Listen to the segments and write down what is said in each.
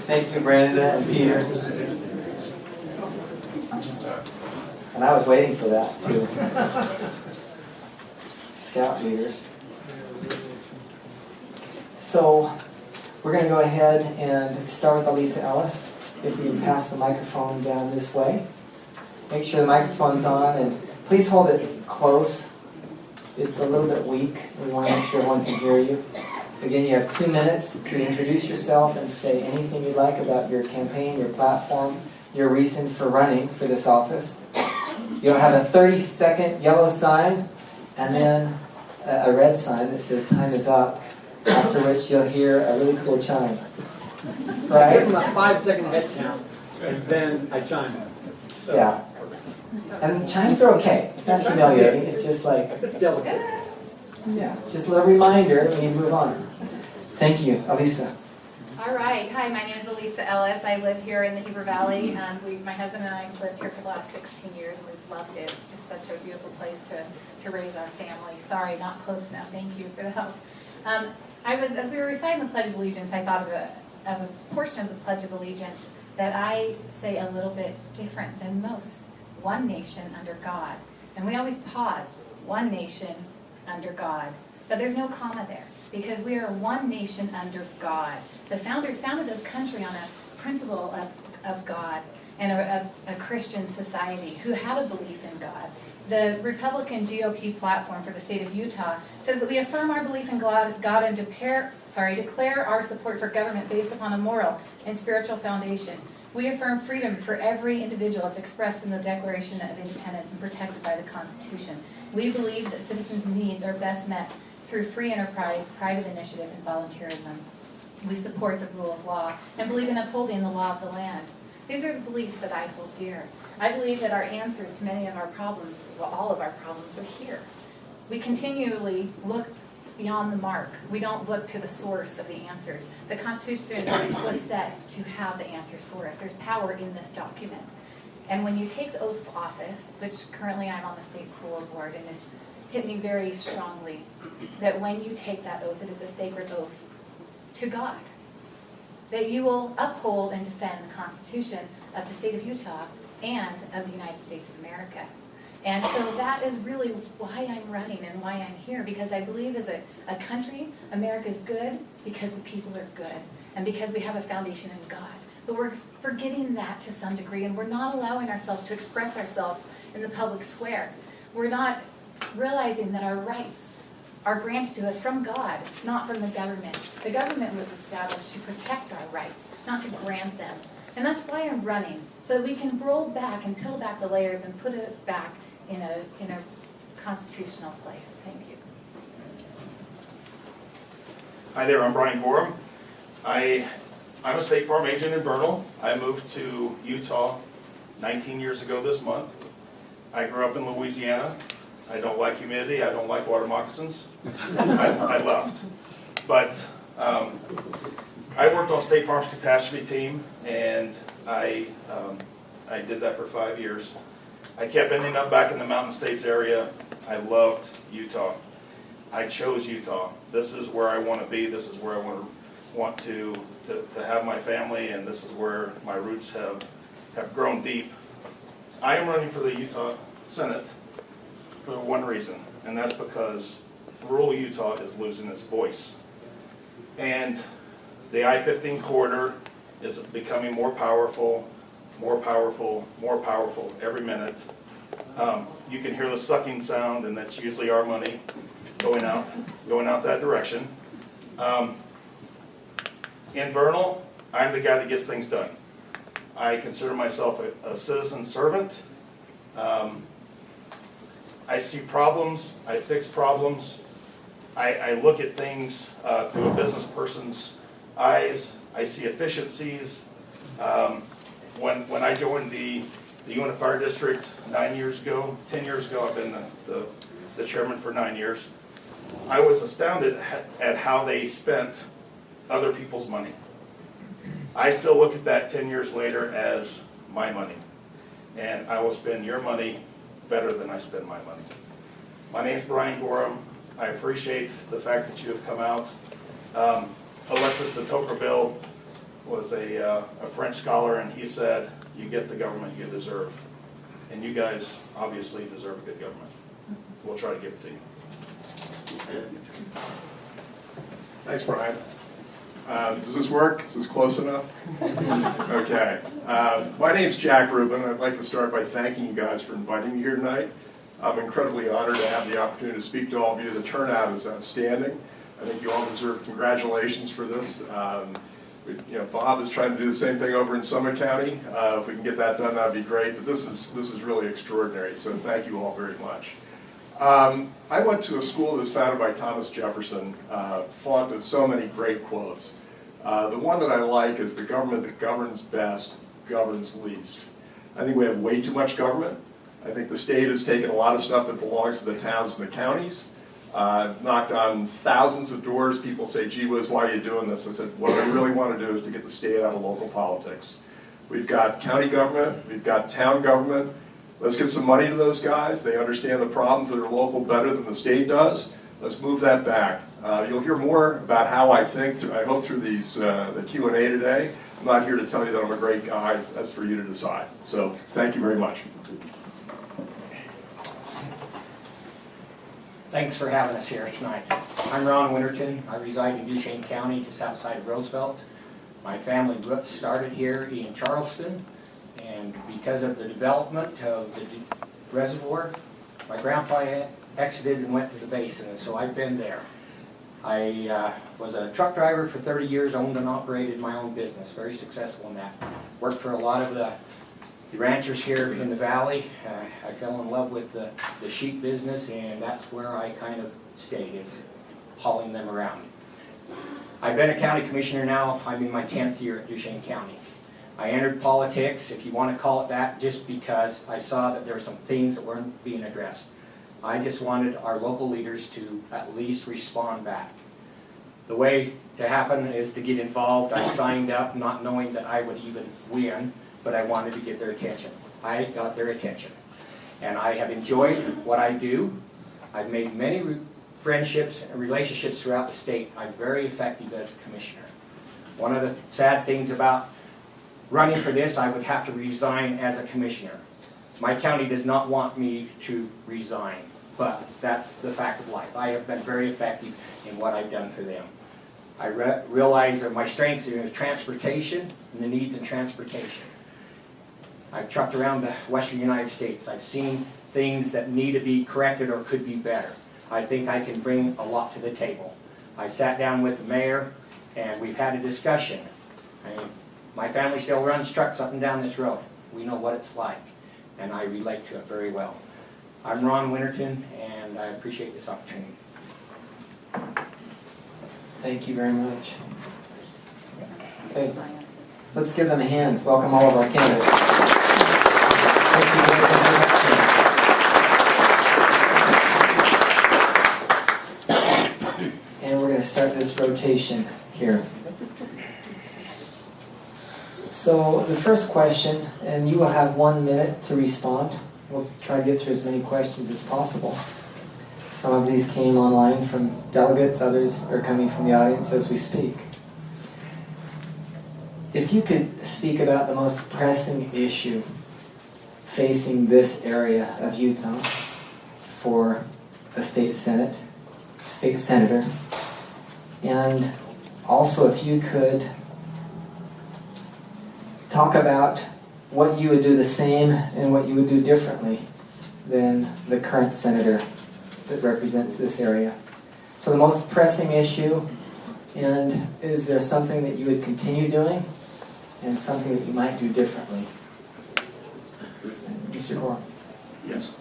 Thank you, Brenda and Peter. And I was waiting for that, too. Scout leaders. So, we're going to go ahead and start with Elisa Ellis. If we pass the microphone down this way. Make sure the microphone's on, and please hold it close. It's a little bit weak. We want to make sure everyone can hear you. Again, you have 2 minutes to introduce yourself and say anything you'd like about your campaign, your platform, your reason for running for this office. You'll have a 30-second yellow sign and then a red sign that says time is up, after which you'll hear a really cool chime. I give them a 5-second head count, and then I chime. So. Yeah. And chimes are okay. It's not humiliating. It's just like, It's delicate. yeah, it's just a little reminder that we need to move on. Thank you, Elisa. All right. Hi, my name is Elisa Ellis. I live here in the Heber Valley. My husband and I have lived here for the last 16 years, and we've loved it. It's just such a beautiful place to raise our family. Sorry, not close enough. Thank you for the help. As we were reciting the Pledge of Allegiance, I thought of a portion of the Pledge of Allegiance that I say a little bit different than most. One nation under God. And we always pause, one nation under God. But there's no comma there, because we are one nation under God. The founders founded this country on a principle of God and a Christian society who had a belief in God. The Republican GOP platform for the state of Utah says that we affirm our belief in God and declare our support for government based upon a moral and spiritual foundation. We affirm freedom for every individual as expressed in the Declaration of Independence and protected by the Constitution. We believe that citizens' needs are best met through free enterprise, private initiative, and volunteerism. We support the rule of law and believe in upholding the law of the land. These are the beliefs that I hold dear. I believe that our answers to many of our problems, well, all of our problems, are here. We continually look beyond the mark. We don't look to the source of the answers. The Constitution was set to have the answers for us. There's power in this document. And when you take the oath of office, which currently I'm on the state school board, and it's hit me very strongly that when you take that oath, it is a sacred oath to God, that you will uphold and defend the Constitution of the state of Utah and of the United States of America. And so that is really why I'm running and why I'm here, because I believe as a country, America is good because the people are good and because we have a foundation in God. But we're forgetting that to some degree, and we're not allowing ourselves to express ourselves in the public square. We're not realizing that our rights are granted to us from God, not from the government. The government was established to protect our rights, not to grant them. And that's why I'm running, so that we can roll back and peel back the layers and put us back in a constitutional place. Thank you. Hi there, I'm Brian Gorham. I'm a State Farm agent in Vernal. I moved to Utah 19 years ago this month. I grew up in Louisiana. I don't like humidity. I don't like water moccasins. I left. But I worked on State Farm's catastrophe team, and I did that for 5 years. I kept ending up back in the Mountain States area. I loved Utah. I chose Utah. This is where I want to be. This is where I want to have my family, and this is where my roots have grown deep. I am running for the Utah Senate for one reason, and that's because rural Utah is losing its voice. And the I-15 corridor is becoming more powerful every minute. You can hear the sucking sound, and that's usually our money going out that direction. In Vernal, I'm the guy that gets things done. I consider myself a citizen servant. I see problems, I fix problems. I look at things through a business person's eyes. I see efficiencies. When I joined the Uinta Fire District 10 years ago, I've been the chairman for 9 years. I was astounded at how they spent other people's money. I still look at that 10 years later as my money. And I will spend your money better than I spend my money. My name's Brian Gorham. I appreciate the fact that you have come out. Alexis de Tocqueville was a French scholar, and he said, "You get the government you deserve." And you guys obviously deserve a good government. We'll try to give it to you. Thanks, Brian. Does this work? Is this close enough? Okay. My name's Jack Rubin. I'd like to start by thanking you guys for inviting me here tonight. I'm incredibly honored to have the opportunity to speak to all of you. The turnout is outstanding. I think you all deserve congratulations for this. Bob is trying to do the same thing over in Summit County. If we can get that done, that'd be great. But this is really extraordinary. So thank you all very much. I went to a school that was founded by Thomas Jefferson, font of so many great quotes. The one that I like is, "The government that governs best governs least." I think we have way too much government. I think the state has taken a lot of stuff that belongs to the towns and the counties, knocked on thousands of doors. People say, "Gee whiz, why are you doing this?" I said, what I really want to do is to get the state out of local politics. We've got county government, we've got town government. Let's get some money to those guys. They understand the problems that are local better than the state does. Let's move that back. You'll hear more about how I think, I hope, through the Q&A today. I'm not here to tell you that I'm a great guy. That's for you to decide. So thank you very much. Thanks for having us here tonight. I'm Ron Winterton. I reside in Duchesne County, just outside of Roosevelt. My family started here in Charleston, and because of the development of the reservoir, my grandpa exited and went to the basin, and so I've been there. I was a truck driver for 30 years, owned and operated my own business, very successful in that. Worked for a lot of the ranchers here in the valley. I fell in love with the sheep business, and that's where I kind of stayed, is hauling them around. I've been a county commissioner now. I'm in my 10th year at Duchesne County. I entered politics, if you want to call it that, just because I saw that there were some things that weren't being addressed. I just wanted our local leaders to at least respond back. The way to happen is to get involved. I signed up not knowing that I would even win, but I wanted to get their attention. I got their attention. And I have enjoyed what I do. I've made many friendships and relationships throughout the state. I'm very effective as a commissioner. One of the sad things about running for this, I would have to resign as a commissioner. My county does not want me to resign, but that's the fact of life. I have been very effective in what I've done for them. I realize that my strengths are transportation and the needs in transportation. I've trucked around the western United States. I've seen things that need to be corrected or could be better. I think I can bring a lot to the table. I've sat down with the mayor and we've had a discussion. My family still runs trucks up and down this road. We know what it's like, and I relate to it very well. I'm Ron Winterton, and I appreciate this opportunity. Thank you very much. Okay, let's give them a hand. Welcome all of our candidates. Thank you for the introductions. And we're going to start this rotation here. So the first question, and you will have 1 minute to respond. We'll try to get through as many questions as possible. Some of these came online from delegates, others are coming from the audience as we speak. If you could speak about the most pressing issue facing this area of Utah for a state senator, and also if you could talk about what you would do the same and what you would do differently than the current senator that represents this area. So the most pressing issue, and is there something that you would continue doing and something that you might do differently? Mr. Gore. Yes.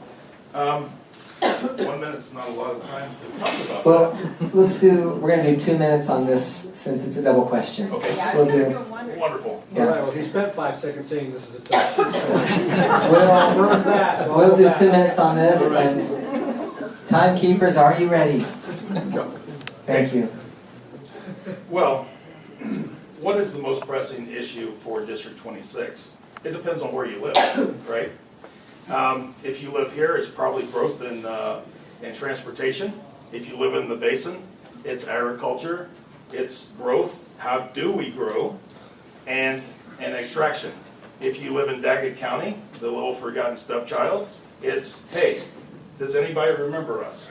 1 minute is not a lot of time to talk about Well, that. we're going to do 2 minutes on this since it's a double question. Okay. Yeah, I We'll was gonna do- do them wondering. Wonderful. Yeah. All right, well, he spent 5 seconds saying this is a tough. We'll do 2 minutes on this, and timekeepers, are you ready? Thank you. Well, what is the most pressing issue for District 26? It depends on where you live, right? If you live here, it's probably growth in transportation. If you live in the basin, it's agriculture, it's growth. How do we grow? and extraction. If you live in Daggett County, the little forgotten stepchild, it's, hey, does anybody remember us?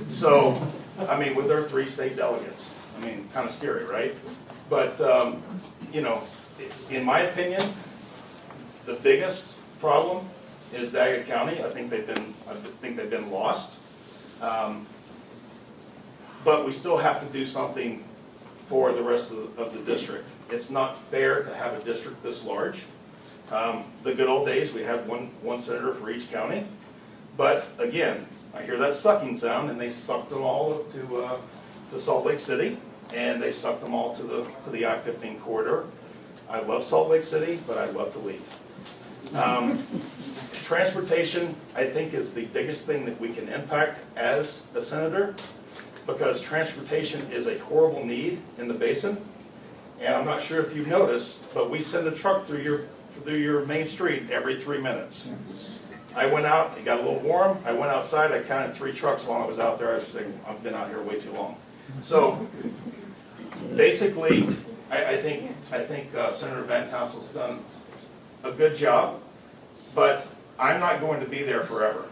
So, I mean, with our 3 state delegates, I mean, kind of scary, right? But, you know, in my opinion, the biggest problem is Daggett County. I think they've been lost. But we still have to do something for the rest of the district. It's not fair to have a district this large. The good old days, we had one senator for each county. But again, I hear that sucking sound, and they sucked them all to Salt Lake City, and they sucked them all to the I-15 corridor. I love Salt Lake City, but I'd love to leave. Transportation, I think, is the biggest thing that we can impact as a senator, because transportation is a horrible need in the basin. And I'm not sure if you've noticed, but we send a truck through your main street every 3 minutes. I went out, it got a little warm, I went outside, I counted 3 trucks while I was out there. I was saying, I've been out here way too long. So basically, I think Senator Van Tassel's done a good job, but I'm not going to be there forever.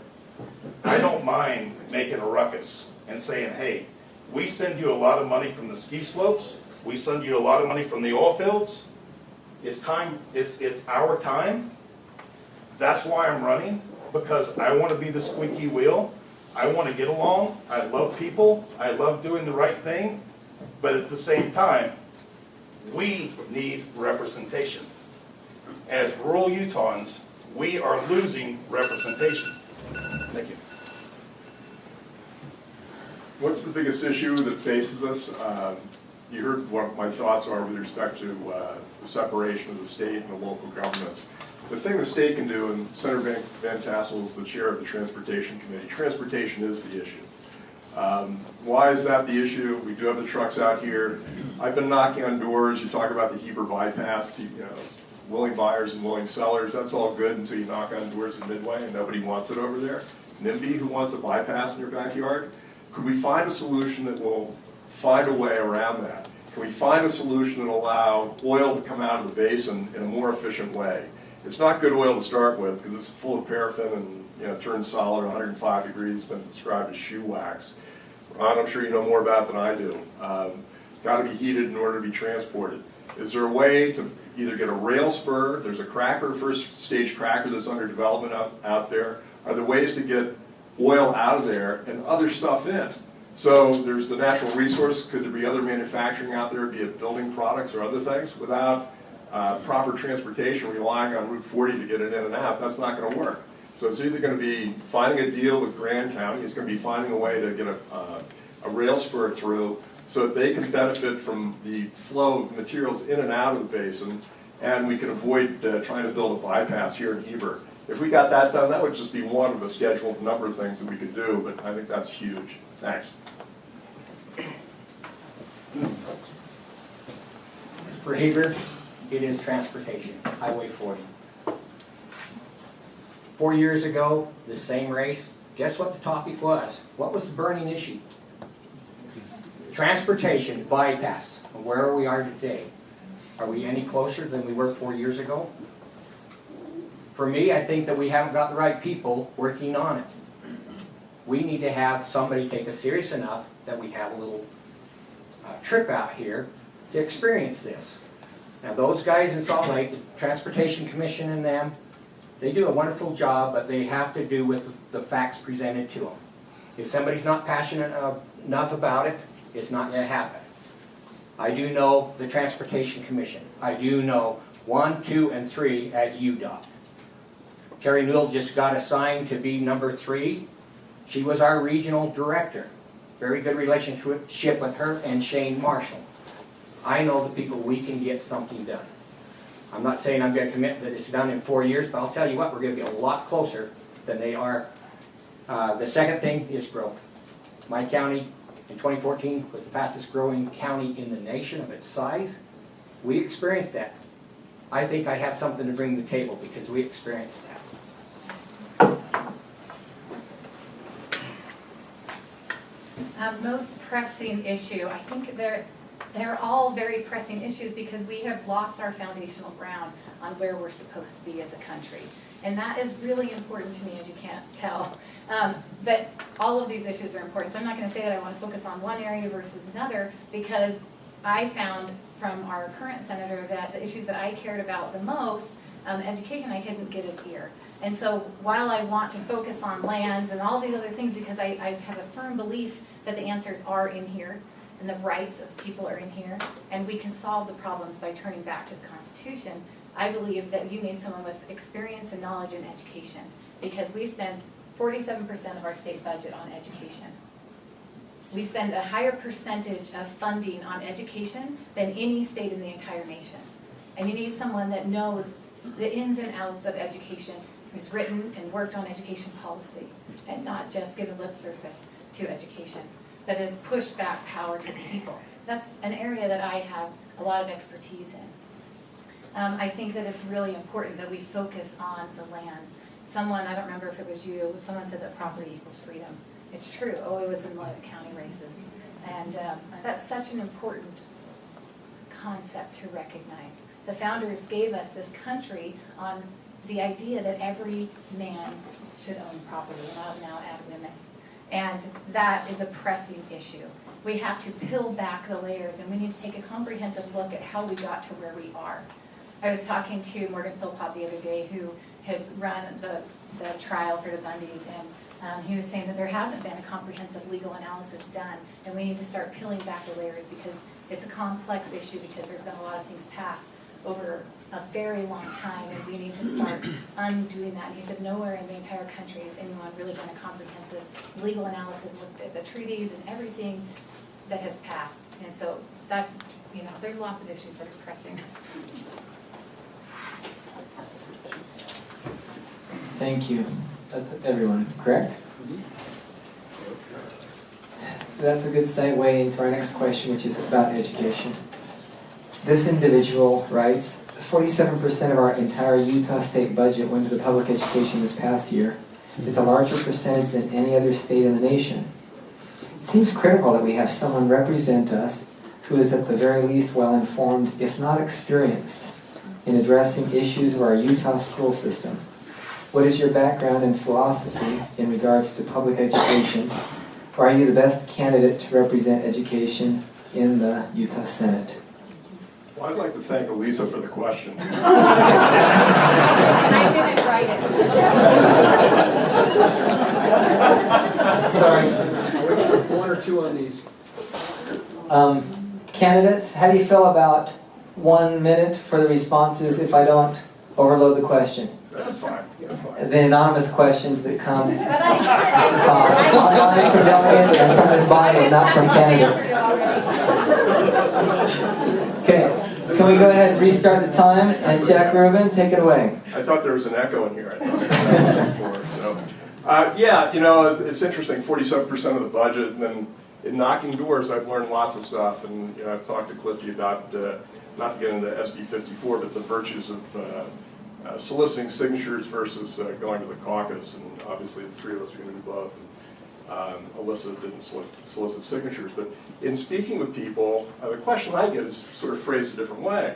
I don't mind making a ruckus and saying, hey, we send you a lot of money from the ski slopes, we send you a lot of money from the oil fields. It's time, it's our time. That's why I'm running, because I want to be the squeaky wheel. I want to get along. I love people. I love doing the right thing. But at the same time, we need representation. As rural Utahns, we are losing representation. Thank you. What's the biggest issue that faces us? You heard what my thoughts are with respect to the separation of the state and the local governments. The thing the state can do, and Senator Van Tassel is the chair of the Transportation Committee, transportation is the issue. Why is that the issue? We do have the trucks out here. I've been knocking on doors. You talk about the Heber bypass, willing buyers and willing sellers. That's all good until you knock on doors in Midway and nobody wants it over there. NIMBY, who wants a bypass in their backyard? Could we find a solution that will find a way around that? Can we find a solution that will allow oil to come out of the basin in a more efficient way? It's not good oil to start with because it's full of paraffin and turns solid at 105 degrees. It's been described as shoe wax. Ron, I'm sure you know more about it than I do. Got to be heated in order to be transported. Is there a way to either get a rail spur? There's a cracker, first stage cracker that's under development out there. Are there ways to get oil out of there and other stuff in? So there's the natural resource. Could there be other manufacturing out there, be it building products or other things, without proper transportation, relying on Route 40 to get it in and out? That's not going to work. So it's either going to be finding a deal with Grand County, it's going to be finding a way to get a rail spur through so that they can benefit from the flow of materials in and out of the basin, and we can avoid trying to build a bypass here in Heber. If we got that done, that would just be one of a scheduled number of things that we could do, but I think that's huge. Thanks. For Heber, it is transportation, Highway 40. 4 years ago, the same race, guess what the topic was? What was the burning issue? Transportation, bypass. Where we are today. Are we any closer than we were 4 years ago? For me, I think that we haven't got the right people working on it. We need to have somebody take us serious enough that we have a little trip out here to experience this. Now those guys in Salt Lake, the Transportation Commission and them, they do a wonderful job, but they have to do with the facts presented to them. If somebody's not passionate enough about it, it's not going to happen. I do know the Transportation Commission. I do know 1, 2, and 3 at UDOT. Terry Newell just got assigned to be number 3. She was our regional director. Very good relationship with her and Shane Marshall. I know the people we can get something done. I'm not saying I'm going to commit that it's done in 4 years, but I'll tell you what, we're going to be a lot closer than they are. The second thing is growth. My county in 2014 was the fastest growing county in the nation of its size. We experienced that. I think I have something to bring to the table because we experienced that. Most pressing issue, I think they're all very pressing issues because we have lost our foundational ground on where we're supposed to be as a country. And that is really important to me, as you can't tell. But all of these issues are important. So I'm not going to say that I want to focus on one area versus another, because I found from our current senator that the issues that I cared about the most, education, I couldn't get his ear. And so while I want to focus on lands and all these other things, because I have a firm belief that the answers are in here, and the rights of people are in here, and we can solve the problems by turning back to the Constitution, I believe that you need someone with experience and knowledge in education, because we spend 47% of our state budget on education. We spend a higher percentage of funding on education than any state in the entire nation. And you need someone that knows the ins and outs of education, who's written and worked on education policy, and not just given lip service to education, but has pushed back power to the people. That's an area that I have a lot of expertise in. I think that it's really important that we focus on the lands. Someone, I don't remember if it was you, someone said that property equals freedom. It's true. Oh, it was in one of the county races. And that's such an important concept to recognize. The founders gave us this country on the idea that every man should own property, and I'll now add women. And that is a pressing issue. We have to peel back the layers, and we need to take a comprehensive look at how we got to where we are. I was talking to Morgan Philpott the other day, who has run the trial for the Bundys, and he was saying that there hasn't been a comprehensive legal analysis done, and we need to start peeling back the layers, because it's a complex issue, because there's been a lot of things passed over a very long time, and we need to start undoing that. And he said nowhere in the entire country has anyone really done a comprehensive legal analysis, looked at the treaties and everything that has passed. And so that's, there's lots of issues that are pressing. Thank you. That's everyone, correct? That's a good segue into our next question, which is about education. This individual writes, 47% of our entire Utah state budget went to the public education this past year. It's a larger percentage than any other state in the nation. It seems critical that we have someone represent us who is at the very least well-informed, if not experienced, in addressing issues of our Utah school system. What is your background and philosophy in regards to public education? Or are you the best candidate to represent education in the Utah Senate? Well, I'd like to thank Elisa for the question. And I didn't write it. Sorry. One or two on these. Candidates, how do you feel about 1 minute for the responses if I don't overload the question? That's fine. That's fine. The anonymous questions that come But I said online from delegates and from this body, and not from candidates. Okay, can we go ahead and restart the time? And Jack Rubin, take it away. I thought there was an echo in here. I thought I was before. So, yeah, it's interesting. 47% of the budget, and then in knocking doors, I've learned lots of stuff. And I've talked to Cliffy about not to get into SB 54, but the virtues of soliciting signatures versus going to the caucus. And obviously, the three of us are going to do both. Alyssa didn't solicit signatures, but in speaking with people, the question I get is sort of phrased a different way.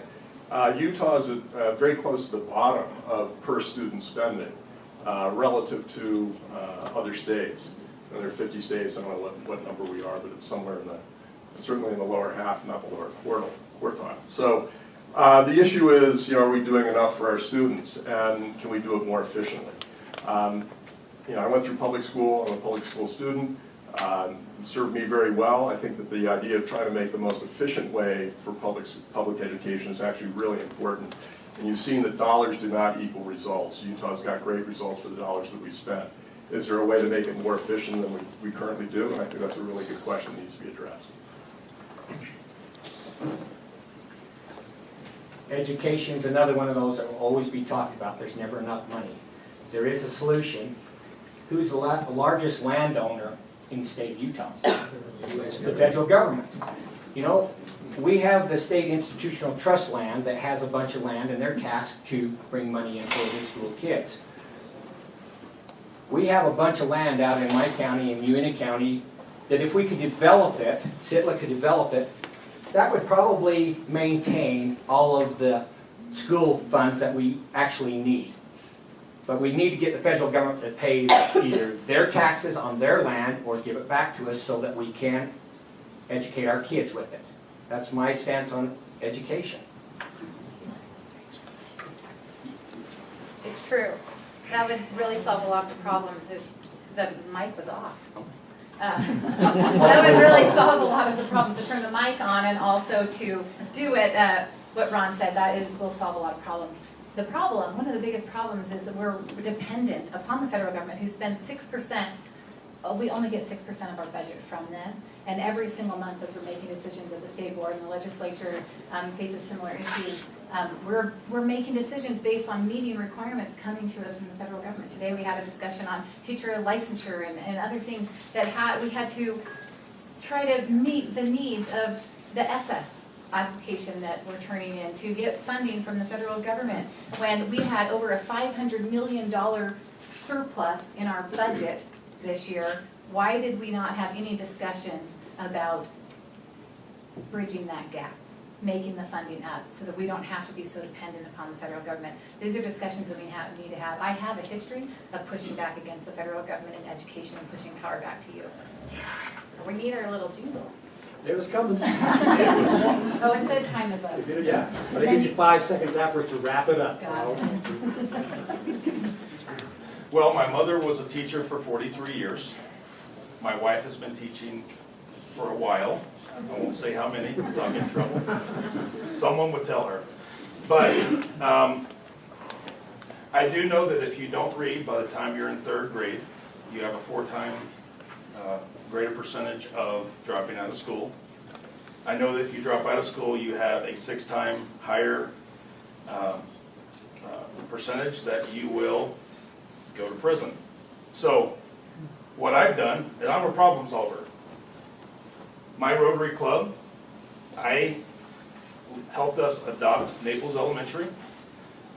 Utah is very close to the bottom of per student spending relative to other states. And there are 50 states, I don't know what number we are, but it's somewhere certainly in the lower half, not the lower quartile. So the issue is, are we doing enough for our students, and can we do it more efficiently? I went through public school. I'm a public school student. It served me very well. I think that the idea of trying to make the most efficient way for public education is actually really important. And you've seen that dollars do not equal results. Utah's got great results for the dollars that we spent. Is there a way to make it more efficient than we currently do? And I think that's a really good question that needs to be addressed. Education is another one of those that will always be talked about. There's never enough money. There is a solution. Who's the largest landowner in the state of Utah? It's the federal government. We have the state institutional trust land that has a bunch of land, and they're tasked to bring money in for the school kids. We have a bunch of land out in my county, in Uintah County, that if we could develop it, Sitla could develop it, that would probably maintain all of the school funds that we actually need. But we need to get the federal government to pay either their taxes on their land or give it back to us so that we can educate our kids with it. That's my stance on education. It's true. That would really solve a lot of the problems if the mic was off. That would really solve a lot of the problems, to turn the mic on and also to do it, what Ron said, will solve a lot of problems. The problem, one of the biggest problems, is that we're dependent upon the federal government, who spends 6%. We only get 6% of our budget from them, and every single month as we're making decisions at the state board and the legislature faces similar issues, we're making decisions based on meeting requirements coming to us from the federal government. Today we had a discussion on teacher licensure and other things that we had to try to meet the needs of the ESSA application that we're turning in to get funding from the federal government, when we had over a $500 million surplus in our budget this year. Why did we not have any discussions about bridging that gap, making the funding up so that we don't have to be so dependent upon the federal government? These are discussions that we need to have. I have a history of pushing back against the federal government in education and pushing power back to you. We need our little jingle. It was coming. Oh, it said time is up. Yeah, but I give you 5 seconds afterwards to wrap it up. Got it. Well, my mother was a teacher for 43 years. My wife has been teaching for a while. I won't say how many because I'll get in trouble. Someone would tell her. But I do know that if you don't read by the time you're in 3rd grade, you have a 4-time greater percentage of dropping out of school. I know that if you drop out of school, you have a 6-time higher percentage that you will go to prison. So what I've done, and I'm a problem solver. My Rotary Club, I helped us adopt Naples Elementary.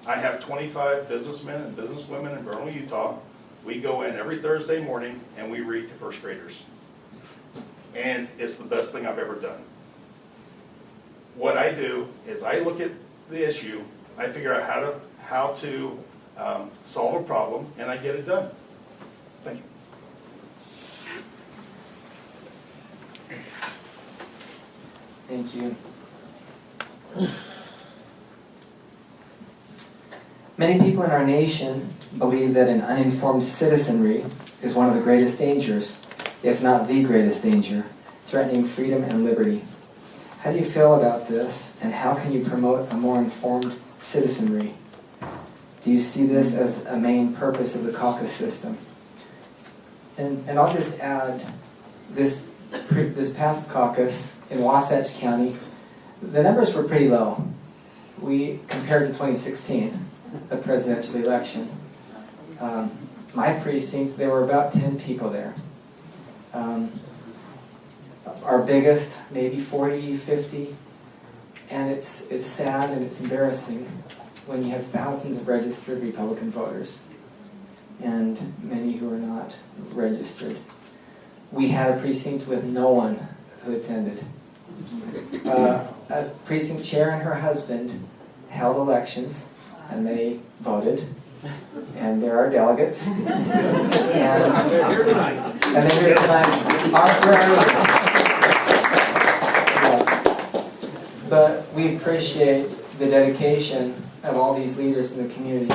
I have 25 businessmen and businesswomen in Vernal, Utah. We go in every Thursday morning and we read to 1st graders. And it's the best thing I've ever done. What I do is I look at the issue, I figure out how to solve a problem, and I get it done. Thank you. Thank you. Many people in our nation believe that an uninformed citizenry is one of the greatest dangers, if not the greatest danger, threatening freedom and liberty. How do you feel about this, and how can you promote a more informed citizenry? Do you see this as a main purpose of the caucus system? And I'll just add, this past caucus in Wasatch County, the numbers were pretty low. Compared to 2016, the presidential election. My precinct, there were about 10 people there. Our biggest, maybe 40, 50. And it's sad and it's embarrassing when you have thousands of registered Republican voters and many who are not registered. We had a precinct with no one who attended. A precinct chair and her husband held elections, and they voted, and there are delegates. And They're here tonight. and they're here tonight. Yes. But we appreciate the dedication of all these leaders in the community.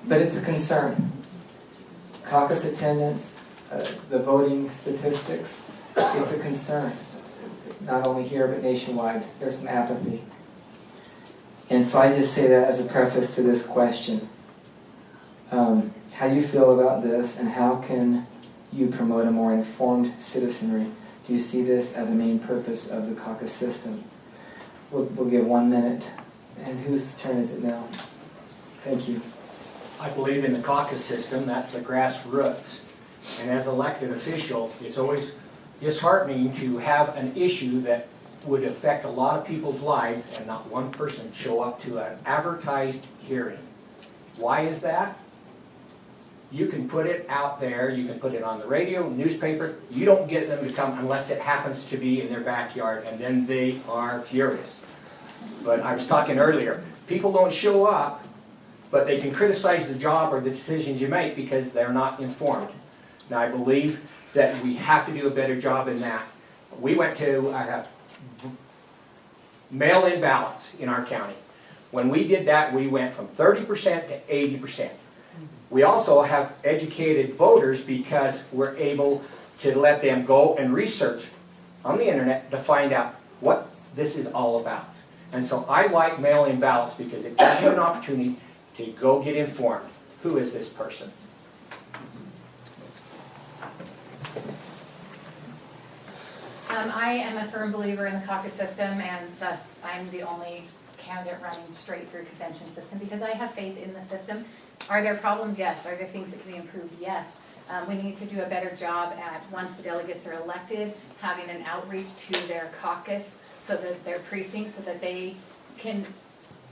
But it's a concern. Caucus attendance, the voting statistics, it's a concern. Not only here, but nationwide. There's some apathy. And so I just say that as a preface to this question. How do you feel about this, and how can you promote a more informed citizenry? Do you see this as a main purpose of the caucus system? We'll give 1 minute. And whose turn is it now? Thank you. I believe in the caucus system. That's the grassroots. And as elected official, it's always disheartening to have an issue that would affect a lot of people's lives and not one person show up to an advertised hearing. Why is that? You can put it out there, you can put it on the radio, newspaper, you don't get them to come unless it happens to be in their backyard, and then they are furious. But I was talking earlier, people don't show up, but they can criticize the job or the decisions you make because they're not informed. Now, I believe that we have to do a better job in that. We went to mail-in ballots in our county. When we did that, we went from 30% to 80%. We also have educated voters because we're able to let them go and research on the internet to find out what this is all about. And so I like mail-in ballots because it gives you an opportunity to go get informed. Who is this person? I am a firm believer in the caucus system, and thus I'm the only candidate running straight through convention system because I have faith in the system. Are there problems? Yes. Are there things that can be improved? Yes. We need to do a better job at, once the delegates are elected, having an outreach to their caucus, so that their precincts, so that they can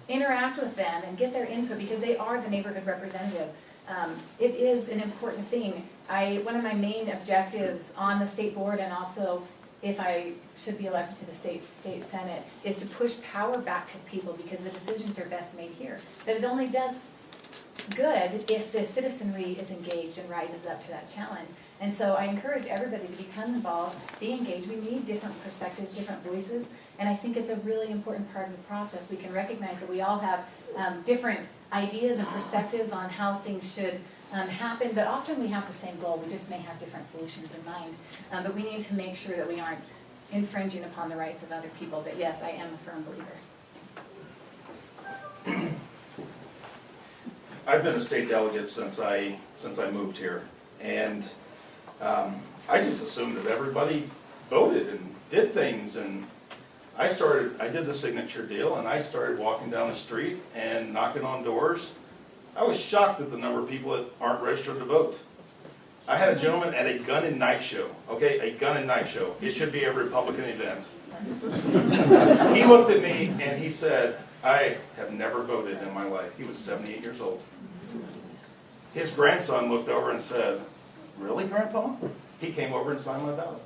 interact with them and get their input because they are the neighborhood representative. It is an important thing. One of my main objectives on the state board, and also if I should be elected to the state senate, is to push power back to people because the decisions are best made here. That it only does good if the citizenry is engaged and rises up to that challenge. And so I encourage everybody to become involved, be engaged. We need different perspectives, different voices, and I think it's a really important part of the process. We can recognize that we all have different ideas and perspectives on how things should happen, but often we have the same goal. We just may have different solutions in mind. But we need to make sure that we aren't infringing upon the rights of other people. But yes, I am a firm believer. I've been a state delegate since I moved here, and I just assumed that everybody voted and did things, and I did the signature deal, and I started walking down the street and knocking on doors. I was shocked at the number of people that aren't registered to vote. I had a gentleman at a gun and knife show, okay, a gun and knife show. It should be a Republican event. He looked at me and he said, I have never voted in my life. He was 78 years old. His grandson looked over and said, really, Grandpa? He came over and signed my ballot.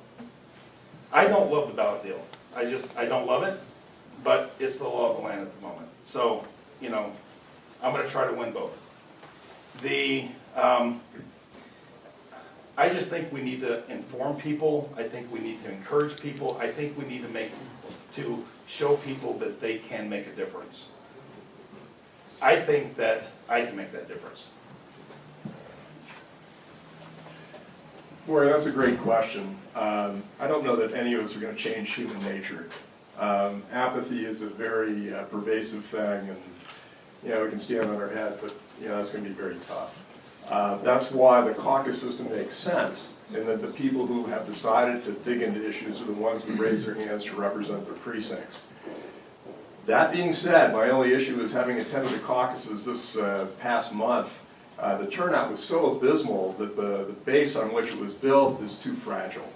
I don't love the ballot deal. I don't love it, but it's the law of the land at the moment. So, you know, I'm going to try to win both. I just think we need to inform people. I think we need to encourage people. I think we need to show people that they can make a difference. I think that I can make that difference. Rory, that's a great question. I don't know that any of us are going to change human nature. Apathy is a very pervasive thing, and we can stand on our head, but that's going to be very tough. That's why the caucus system makes sense, in that the people who have decided to dig into issues are the ones that raise their hands to represent their precincts. That being said, my only issue is having attended the caucuses this past month. The turnout was so abysmal that the base on which it was built is too fragile.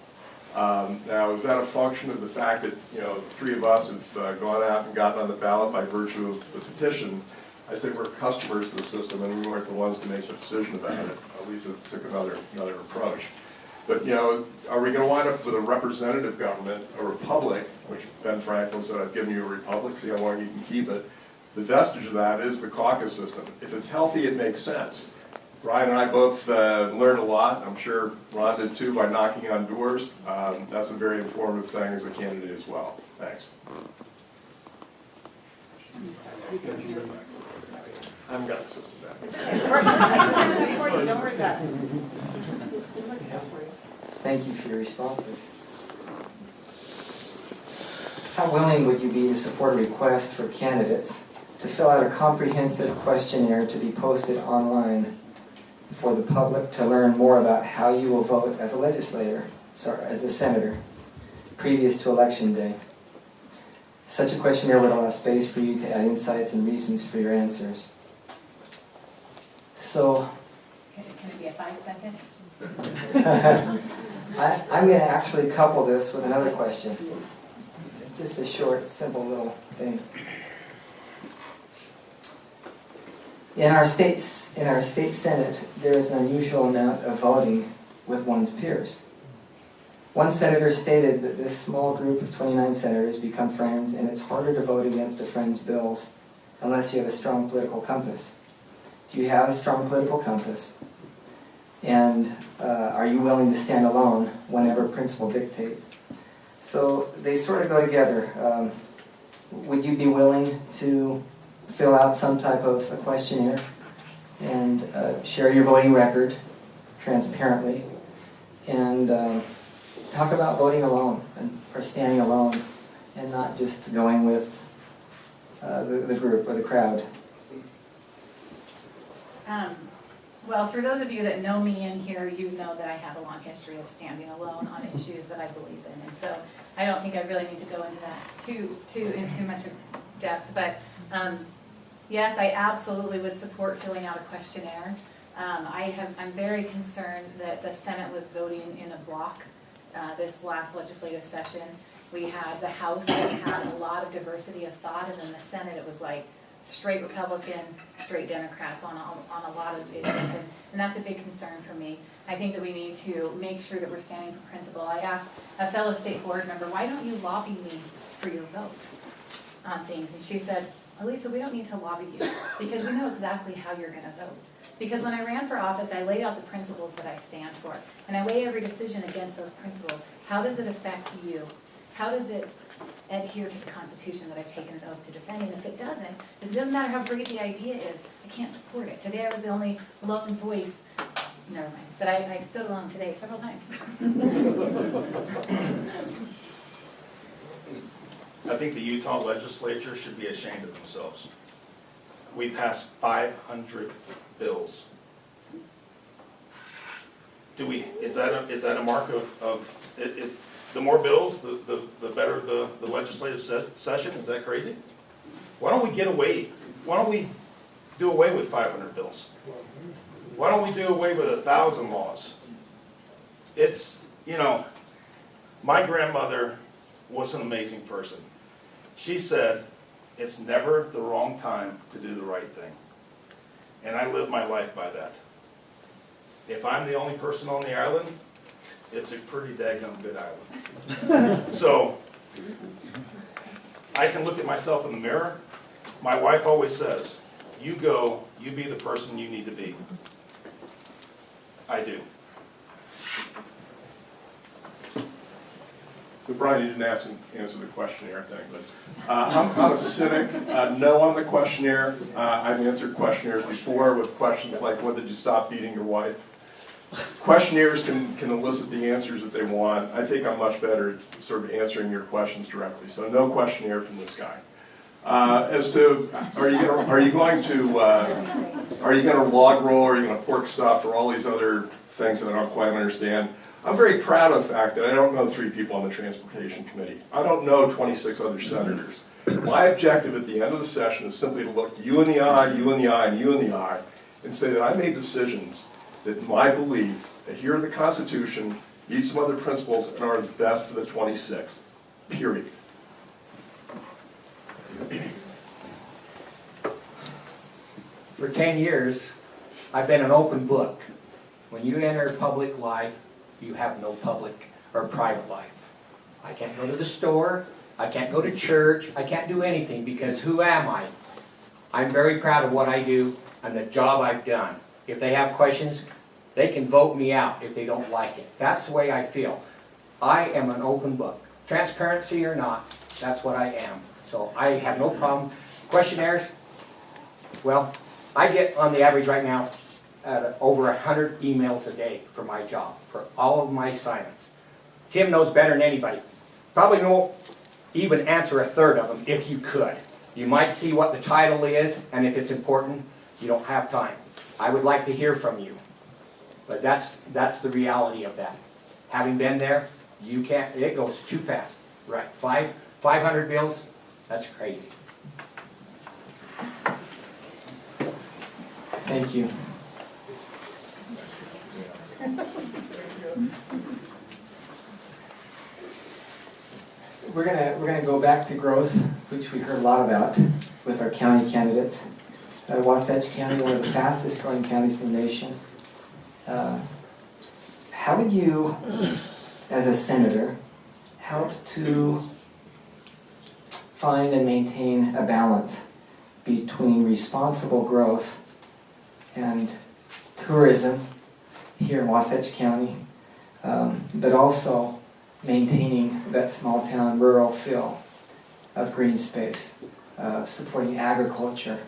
Now, is that a function of the fact that the three of us have gone out and gotten on the ballot by virtue of the petition? I say we're customers of the system, and we weren't the ones to make the decision about it. Lisa took another approach. But are we going to wind up with a representative government, a republic, which Ben Franklin said, I've given you a republic, see how long you can keep it. The vestige of that is the caucus system. If it's healthy, it makes sense. Brian and I both learned a lot. I'm sure Ron did too by knocking on doors. That's a very informative thing as a candidate as well. Thanks. I haven't got the system back. Don't worry about it. Thank you for your responses. How willing would you be to support a request for candidates to fill out a comprehensive questionnaire to be posted online for the public to learn more about how you will vote as a as a senator, previous to election day? Such a questionnaire would allow space for you to add insights and reasons for your answers. So, Can it be a 5-second? I'm going to actually couple this with another question. Just a short, simple little thing. In our state Senate, there is an unusual amount of voting with one's peers. One senator stated that this small group of 29 senators become friends, and it's harder to vote against a friend's bills unless you have a strong political compass. Do you have a strong political compass? And are you willing to stand alone whenever principle dictates? So they sort of go together. Would you be willing to fill out some type of a questionnaire and share your voting record transparently, and talk about voting alone or standing alone, and not just going with the group or the crowd? Well, for those of you that know me in here, you know that I have a long history of standing alone on issues that I believe in, and so I don't think I really need to go into that in too much depth. But yes, I absolutely would support filling out a questionnaire. I'm very concerned that the Senate was voting in a block this last legislative session. We had the House that had a lot of diversity of thought, and then the Senate, it was like straight Republican, straight Democrats on a lot of issues, and that's a big concern for me. I think that we need to make sure that we're standing for principle. I asked a fellow state board member, why don't you lobby me for your vote on things? And she said, Elisa, we don't need to lobby you because we know exactly how you're going to vote. Because when I ran for office, I laid out the principles that I stand for, and I weigh every decision against those principles. How does it affect you? How does it adhere to the Constitution that I've taken an oath to defend? And if it doesn't matter how great the idea is, I can't support it. Today I was the only lone voice, never mind, but I stood alone today several times. I think the Utah legislature should be ashamed of themselves. We passed 500 bills. Is that a mark of the more bills, the better the legislative session? Is that crazy? Why don't we do away with 500 bills? Why don't we do away with 1,000 laws? It's, my grandmother was an amazing person. She said, it's never the wrong time to do the right thing. And I live my life by that. If I'm the only person on the island, it's a pretty daggone good island. So, I can look at myself in the mirror. My wife always says, you go, you be the person you need to be. I do. So Brian, you didn't answer the questionnaire thing, but I'm a cynic. No on the questionnaire. I've answered questionnaires before with questions like, when did you stop beating your wife? Questionnaires can elicit the answers that they want. I think I'm much better at sort of answering your questions directly. So no questionnaire from this guy. As to, are you going to log roll, or are you going to pork stuff, or all these other things that I don't quite understand? I'm very proud of the fact that I don't know 3 people on the Transportation Committee. I don't know 26 other senators. My objective at the end of the session is simply to look you in the eye, you in the eye, and you in the eye, and say that I made decisions that my belief adhere to the Constitution, meet some other principles, and are the best for the 26th, period. For 10 years, I've been an open book. When you enter public life, you have no public or private life. I can't go to the store, I can't go to church, I can't do anything, because who am I? I'm very proud of what I do and the job I've done. If they have questions, they can vote me out if they don't like it. That's the way I feel. I am an open book. Transparency or not, that's what I am. So I have no problem. Questionnaires, well, I get on the average right now over 100 emails a day for my job, for all of my assignments. Tim knows better than anybody. Probably won't even answer a third of them if you could. You might see what the title is, and if it's important, you don't have time. I would like to hear from you. But that's the reality of that. Having been there, you can't, it goes too fast. Right, 500 bills, that's crazy. Thank you. We're gonna go back to growth, which we heard a lot about with our county candidates. Wasatch County, one of the fastest growing counties in the nation. How would you, as a senator, help to find and maintain a balance between responsible growth and tourism here in Wasatch County, but also maintaining that small town rural feel of green space, supporting agriculture?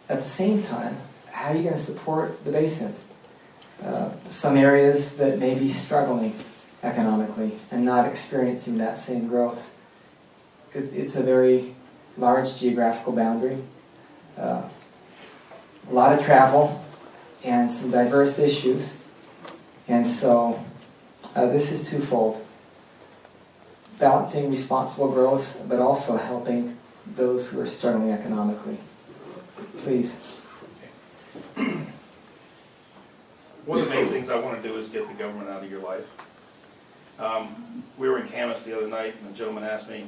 At the same time, how are you going to support the basin? Some areas that may be struggling economically and not experiencing that same growth. It's a very large geographical boundary, a lot of travel, and some diverse issues. And so this is twofold. Balancing responsible growth, but also helping those who are struggling economically. Please. One of the main things I want to do is get the government out of your life. We were in Camas the other night, and a gentleman asked me,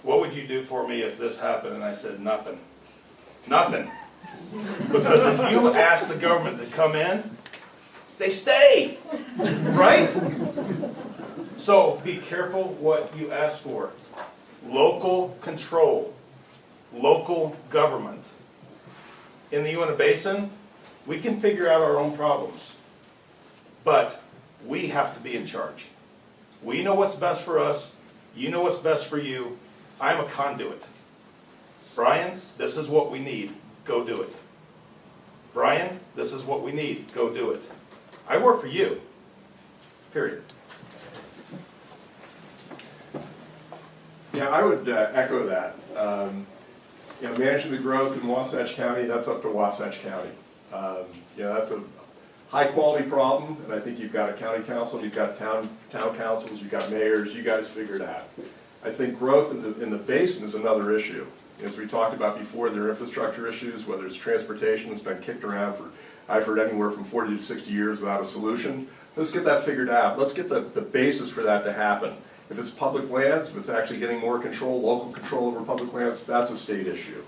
what would you do for me if this happened? And I said, nothing. Nothing. Because if you ask the government to come in, they stay. Right? So be careful what you ask for. Local control. Local government. In the Uinta Basin, we can figure out our own problems. But we have to be in charge. We know what's best for us. You know what's best for you. I'm a conduit. Brian, this is what we need. Go do it. Brian, this is what we need. Go do it. I work for you. Period. Yeah, I would echo that. Managing the growth in Wasatch County, that's up to Wasatch County. That's a high-quality problem, and I think you've got a county council, you've got town councils, you've got mayors, you guys figure it out. I think growth in the basin is another issue. As we talked about before, there are infrastructure issues, whether it's transportation that's been kicked around for, I've heard anywhere from 40 to 60 years without a solution. Let's get that figured out. Let's get the basis for that to happen. If it's public lands, if it's actually getting more control, local control over public lands, that's a state issue.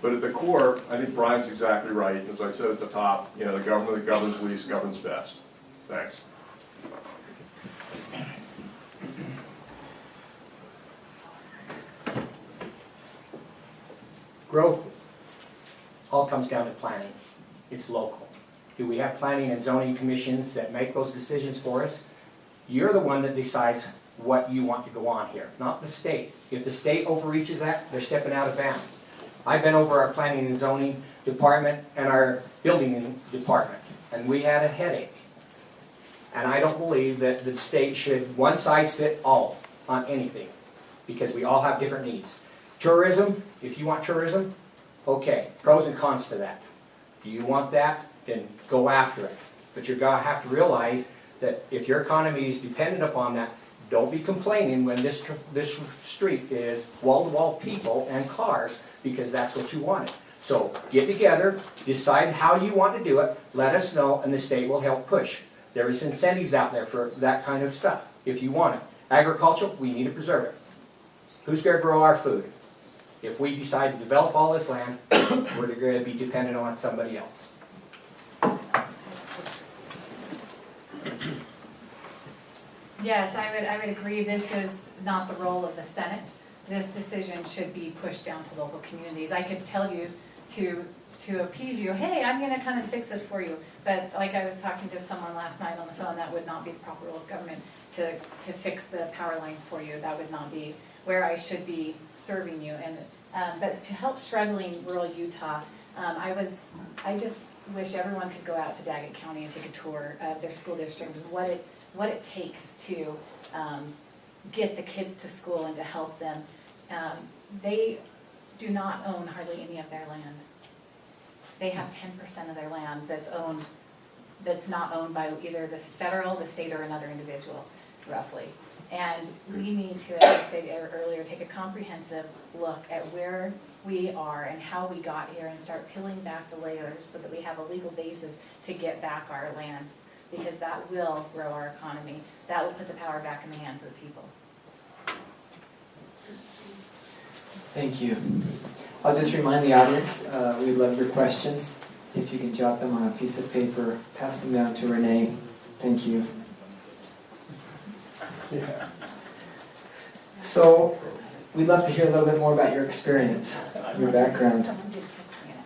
But at the core, I think Brian's exactly right. As I said at the top, the government that governs least governs best. Thanks. Growth all comes down to planning. It's local. Do we have planning and zoning commissions that make those decisions for us? You're the one that decides what you want to go on here, not the state. If the state overreaches that, they're stepping out of bounds. I've been over our planning and zoning department and our building department, and we had a headache. And I don't believe that the state should one size fit all on anything, because we all have different needs. Tourism, if you want tourism, okay, pros and cons to that. Do you want that? Then go after it. But you're going to have to realize that if your economy is dependent upon that, don't be complaining when this street is wall-to-wall people and cars, because that's what you wanted. So get together, decide how you want to do it, let us know, and the state will help push. There is incentives out there for that kind of stuff, if you want it. Agriculture, we need to preserve it. Who's going to grow our food? If we decide to develop all this land, we're going to be dependent on somebody else. Yes, I would agree. This is not the role of the Senate. This decision should be pushed down to local communities. I could tell you to appease you, hey, I'm going to come and fix this for you. But like I was talking to someone last night on the phone, that would not be the proper role of government to fix the power lines for you. That would not be where I should be serving you. And but to help struggling rural Utah, I just wish everyone could go out to Daggett County and take a tour of their school district and what it takes to get the kids to school and to help them. They do not own hardly any of their land. They have 10% of their land that's not owned by either the federal, the state, or another individual, roughly. And we need to, as I said earlier, take a comprehensive look at where we are and how we got here and start peeling back the layers so that we have a legal basis to get back our lands, because that will grow our economy. That will put the power back in the hands of the people. Thank you. I'll just remind the audience, we love your questions. If you can jot them on a piece of paper, pass them down to Renee. Thank you. So, we'd love to hear a little bit more about your experience, your background.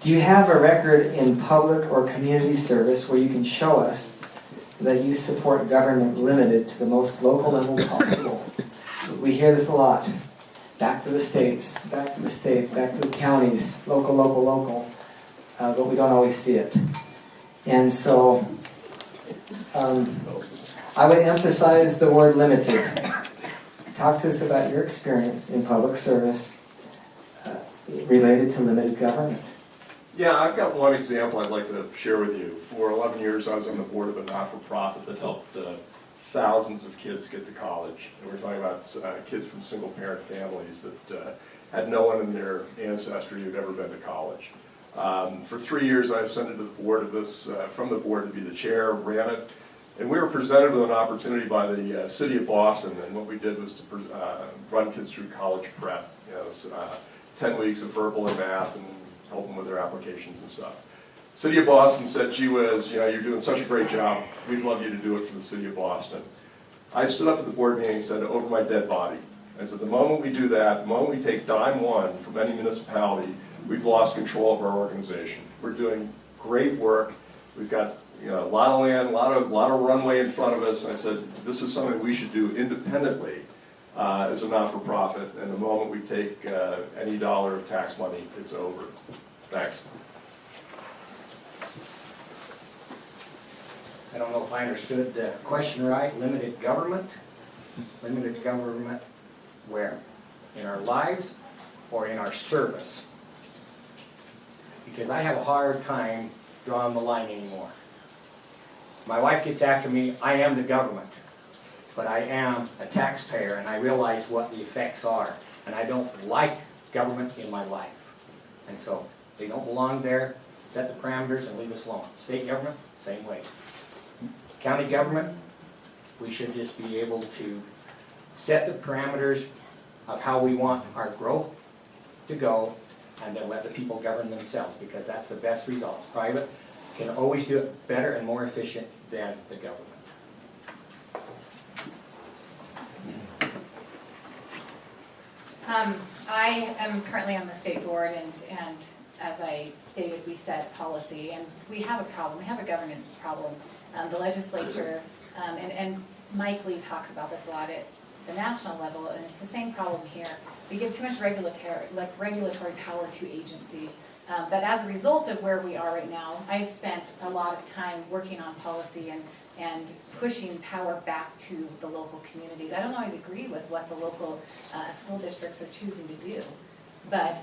Do you have a record in public or community service where you can show us that you support government limited to the most local level possible? We hear this a lot. Back to the states, back to the states, back to the counties, local, local, local. But we don't always see it. And so, I would emphasize the word limited. Talk to us about your experience in public service related to limited government. Yeah, I've got one example I'd like to share with you. For 11 years, I was on the board of a not-for-profit that helped thousands of kids get to college. And we're talking about kids from single-parent families that had no one in their ancestry who'd ever been to college. For 3 years, I ascended to the board of this, from the board to be the chair, ran it, and we were presented with an opportunity by the city of Boston, and what we did was to run kids through college prep. 10 weeks of verbal and math, and help them with their applications and stuff. City of Boston said, gee whiz, you're doing such a great job, we'd love you to do it for the city of Boston. I stood up at the board meeting and said, over my dead body. I said, the moment we do that, the moment we take dime one from any municipality, we've lost control of our organization. We're doing great work. We've got a lot of land, a lot of runway in front of us. And I said, this is something we should do independently as a not-for-profit. And the moment we take any dollar of tax money, it's over. Thanks. I don't know if I understood the question right. Limited government? Limited government where? In our lives or in our service? Because I have a hard time drawing the line anymore. My wife gets after me, I am the government, but I am a taxpayer and I realize what the effects are. And I don't like government in my life. And so they don't belong there, set the parameters and leave us alone. State government, same way. County government, we should just be able to set the parameters of how we want our growth to go and then let the people govern themselves because that's the best results. Private can always do it better and more efficient than the government. I am currently on the state board and as I stated, we set policy and we have a problem. We have a governance problem. The legislature, and Mike Lee talks about this a lot at the national level, and it's the same problem here. We give too much regulatory power to agencies. But as a result of where we are right now, I've spent a lot of time working on policy and pushing power back to the local communities. I don't always agree with what the local school districts are choosing to do, but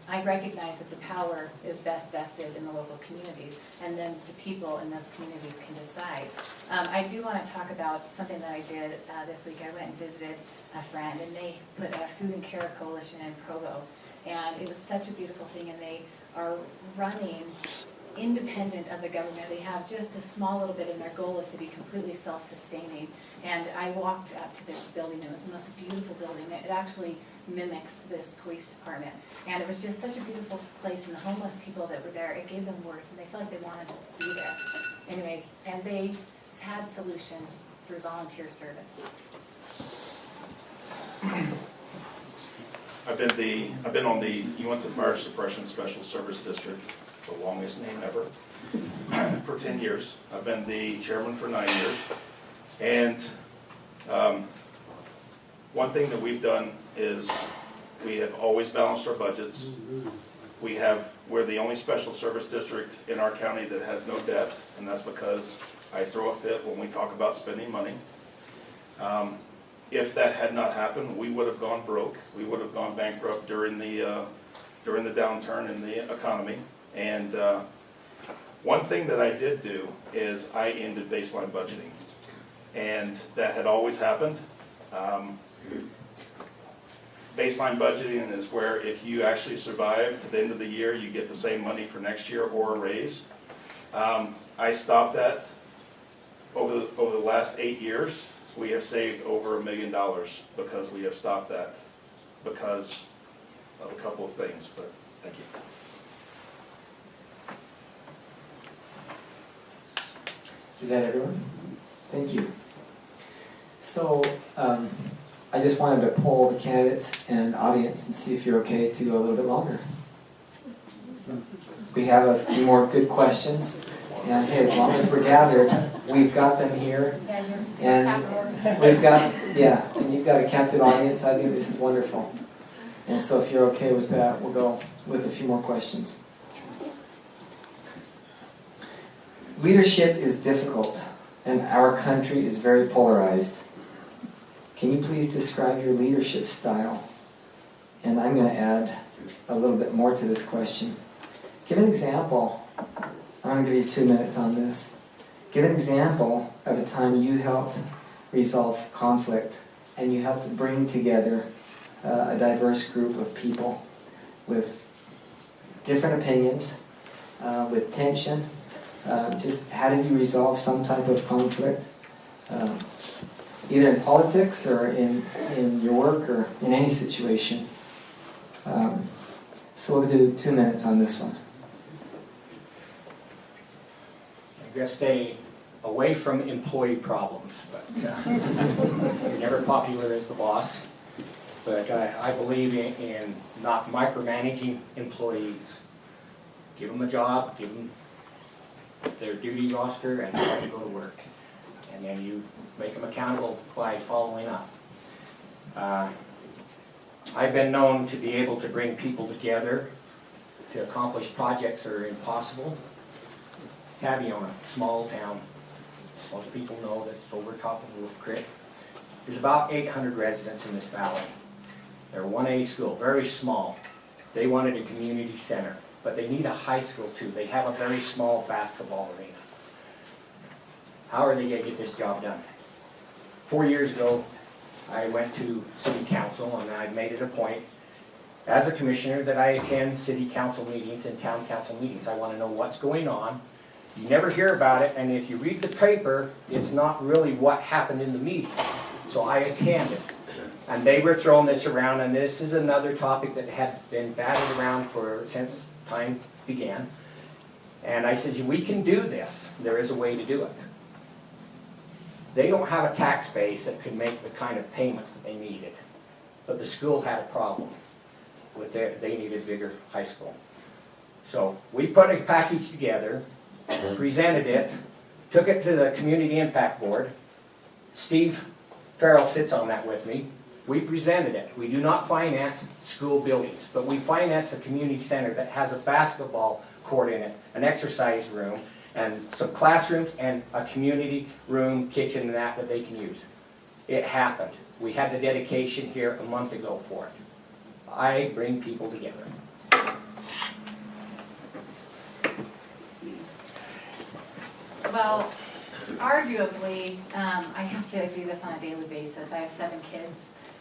I recognize that the power is best vested in the local communities, and then the people in those communities can decide. I do want to talk about something that I did this week. I went and visited a friend, and they put a food and care coalition in Provo, and it was such a beautiful thing, and they are running independent of the government. They have just a small little bit, and their goal is to be completely self-sustaining. And I walked up to this building. It was the most beautiful building. It actually mimics this police department. And it was just such a beautiful place, and the homeless people that were there, it gave them worth, and they felt like they wanted to be there. Anyways, and they had solutions through volunteer service. I've been on the Uinta Fire Suppression Special Service District, the longest name ever, for 10 years. I've been the chairman for 9 years. And one thing that we've done is we have always balanced our budgets. We're the only special service district in our county that has no debt, and that's because I throw a fit when we talk about spending money. If that had not happened, we would have gone broke. We would have gone bankrupt during the downturn in the economy. And one thing that I did do is I ended baseline budgeting. And that had always happened. Baseline budgeting is where if you actually survive to the end of the year, you get the same money for next year or a raise. I stopped that over the last 8 years. We have saved over $1 million because we have stopped that. Because of a couple of things, but thank you. Is that everyone? Thank you. So I just wanted to poll the candidates and audience and see if you're okay to go a little bit longer. We have a few more good questions, and hey, as long as we're gathered, we've got them here, and we've got, yeah, and you've got a captive audience. I think this is wonderful. And so if you're okay with that, we'll go with a few more questions. Leadership is difficult, and our country is very polarized. Can you please describe your leadership style? And I'm going to add a little bit more to this question. Give an example. I'm going to give you 2 minutes on this. Give an example of a time you helped resolve conflict and you helped bring together a diverse group of people with different opinions, with tension. Just how did you resolve some type of conflict? Either in politics or in your work or in any situation. So we'll do 2 minutes on this one. I guess stay away from employee problems, but you're never popular as the boss. But I believe in not micromanaging employees. Give them a job, give them their duty roster, and let them go to work. And then you make them accountable by following up. I've been known to be able to bring people together to accomplish projects that are impossible. Taviona, small town. Most people know that it's over top of Wolf Creek. There's about 800 residents in this valley. They're 1A school, very small. They wanted a community center, but they need a high school too. They have a very small basketball arena. How are they going to get this job done? 4 years ago, I went to city council and I made it a point as a commissioner that I attend city council meetings and town council meetings. I want to know what's going on. You never hear about it, and if you read the paper, it's not really what happened in the meeting. So I attended. And they were throwing this around, and this is another topic that had been batted around since time began. And I said, we can do this. There is a way to do it. They don't have a tax base that could make the kind of payments that they needed. But the school had a problem with they needed a bigger high school. So we put a package together, presented it, took it to the Community Impact Board. Steve Farrell sits on that with me. We presented it. We do not finance school buildings, but we finance a community center that has a basketball court in it, an exercise room, and some classrooms, and a community room, kitchen, and that they can use. It happened. We had the dedication here a month ago for it. I bring people together. Well, arguably, I have to do this on a daily basis. I have 7 kids,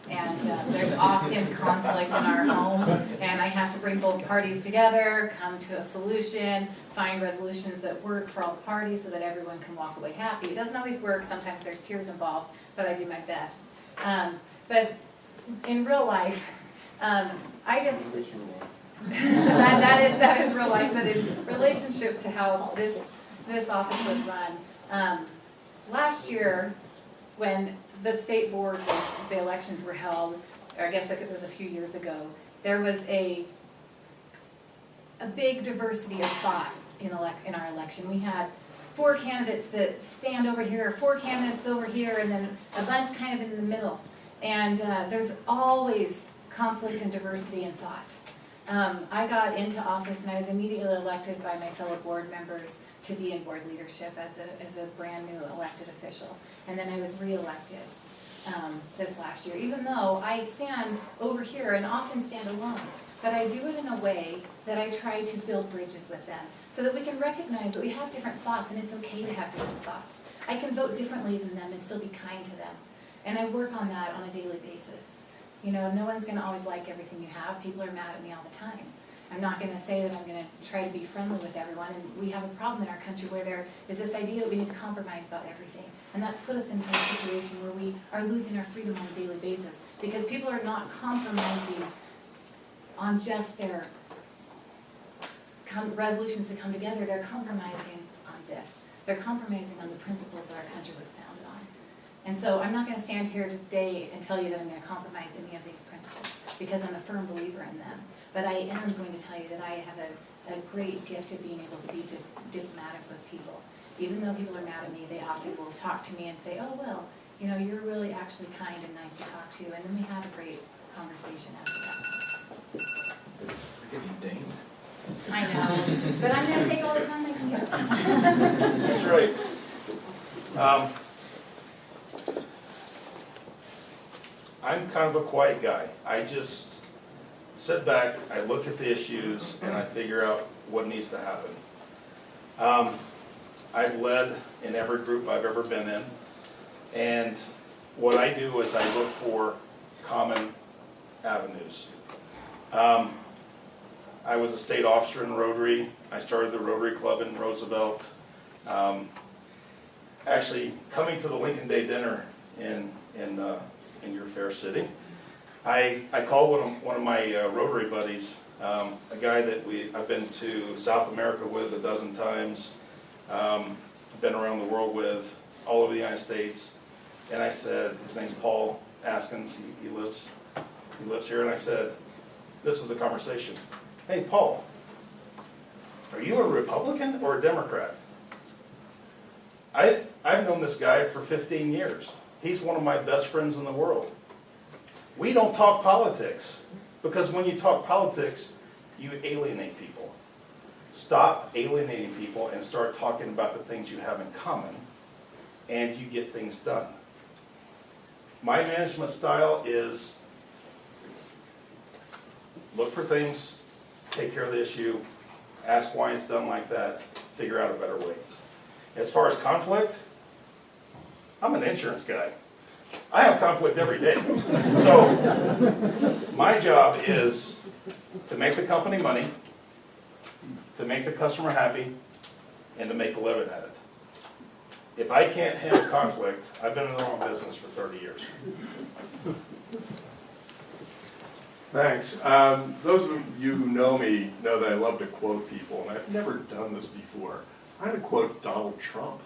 and there's often conflict in our home, and I have to bring both parties together, come to a solution, find resolutions that work for all the parties so that everyone can walk away happy. It doesn't always work. Sometimes there's tears involved, but I do my best. But in real life, I just that is real life. But in relationship to how this office was run, last year when the state board the elections were held, or I guess it was a few years ago, there was a big diversity of thought in our election. We had 4 candidates that stand over here, 4 candidates over here, and then a bunch kind of in the middle. And there's always conflict and diversity in thought. I got into office and I was immediately elected by my fellow board members to be in board leadership as a brand new elected official. And then I was re-elected this last year, even though I stand over here and often stand alone. But I do it in a way that I try to build bridges with them so that we can recognize that we have different thoughts and it's okay to have different thoughts. I can vote differently than them and still be kind to them. And I work on that on a daily basis. You know, no one's going to always like everything you have. People are mad at me all the time. I'm not going to say that I'm going to try to be friendly with everyone. And we have a problem in our country where there is this idea that we need to compromise about everything. And that's put us into a situation where we are losing our freedom on a daily basis because people are not compromising on just their resolutions to come together, they're compromising on this. They're compromising on the principles that our country was founded on. And so I'm not gonna stand here today and tell you that I'm gonna compromise any of these principles, because I'm a firm believer in them. But I am going to tell you that I have a great gift of being able to be diplomatic with people. Even though people are mad at me, they often will talk to me and say, oh, well, you know, you're really actually kind and nice to talk to, and then we have a great conversation after that. You're getting dinged. I know, but I'm gonna take all the time I can get. That's right. I'm kind of a quiet guy. I just sit back, I look at the issues, and I figure out what needs to happen. I've led in every group I've ever been in, and what I do is I look for common avenues. I was a state officer in Rotary. I started the Rotary Club in Roosevelt. Actually, coming to the Lincoln Day dinner in your fair city, I called one of my Rotary buddies, a guy that I've been to South America with a dozen times, been around the world with, all over the United States, and I said, his name's Paul Askins, he lives here, and I said, this was a conversation. Hey, Paul, are you a Republican or a Democrat? I've known this guy for 15 years. He's one of my best friends in the world. We don't talk politics, because when you talk politics, you alienate people. Stop alienating people and start talking about the things you have in common, and you get things done. My management style is look for things, take care of the issue, ask why it's done like that, figure out a better way. As far as conflict, I'm an insurance guy. I have conflict every day. So my job is to make the company money, to make the customer happy, and to make a living at it. If I can't handle conflict, I've been in the wrong business for 30 years. Thanks. Those of you who know me know that I love to quote people, and I've never done this before. I'm going to quote Donald Trump.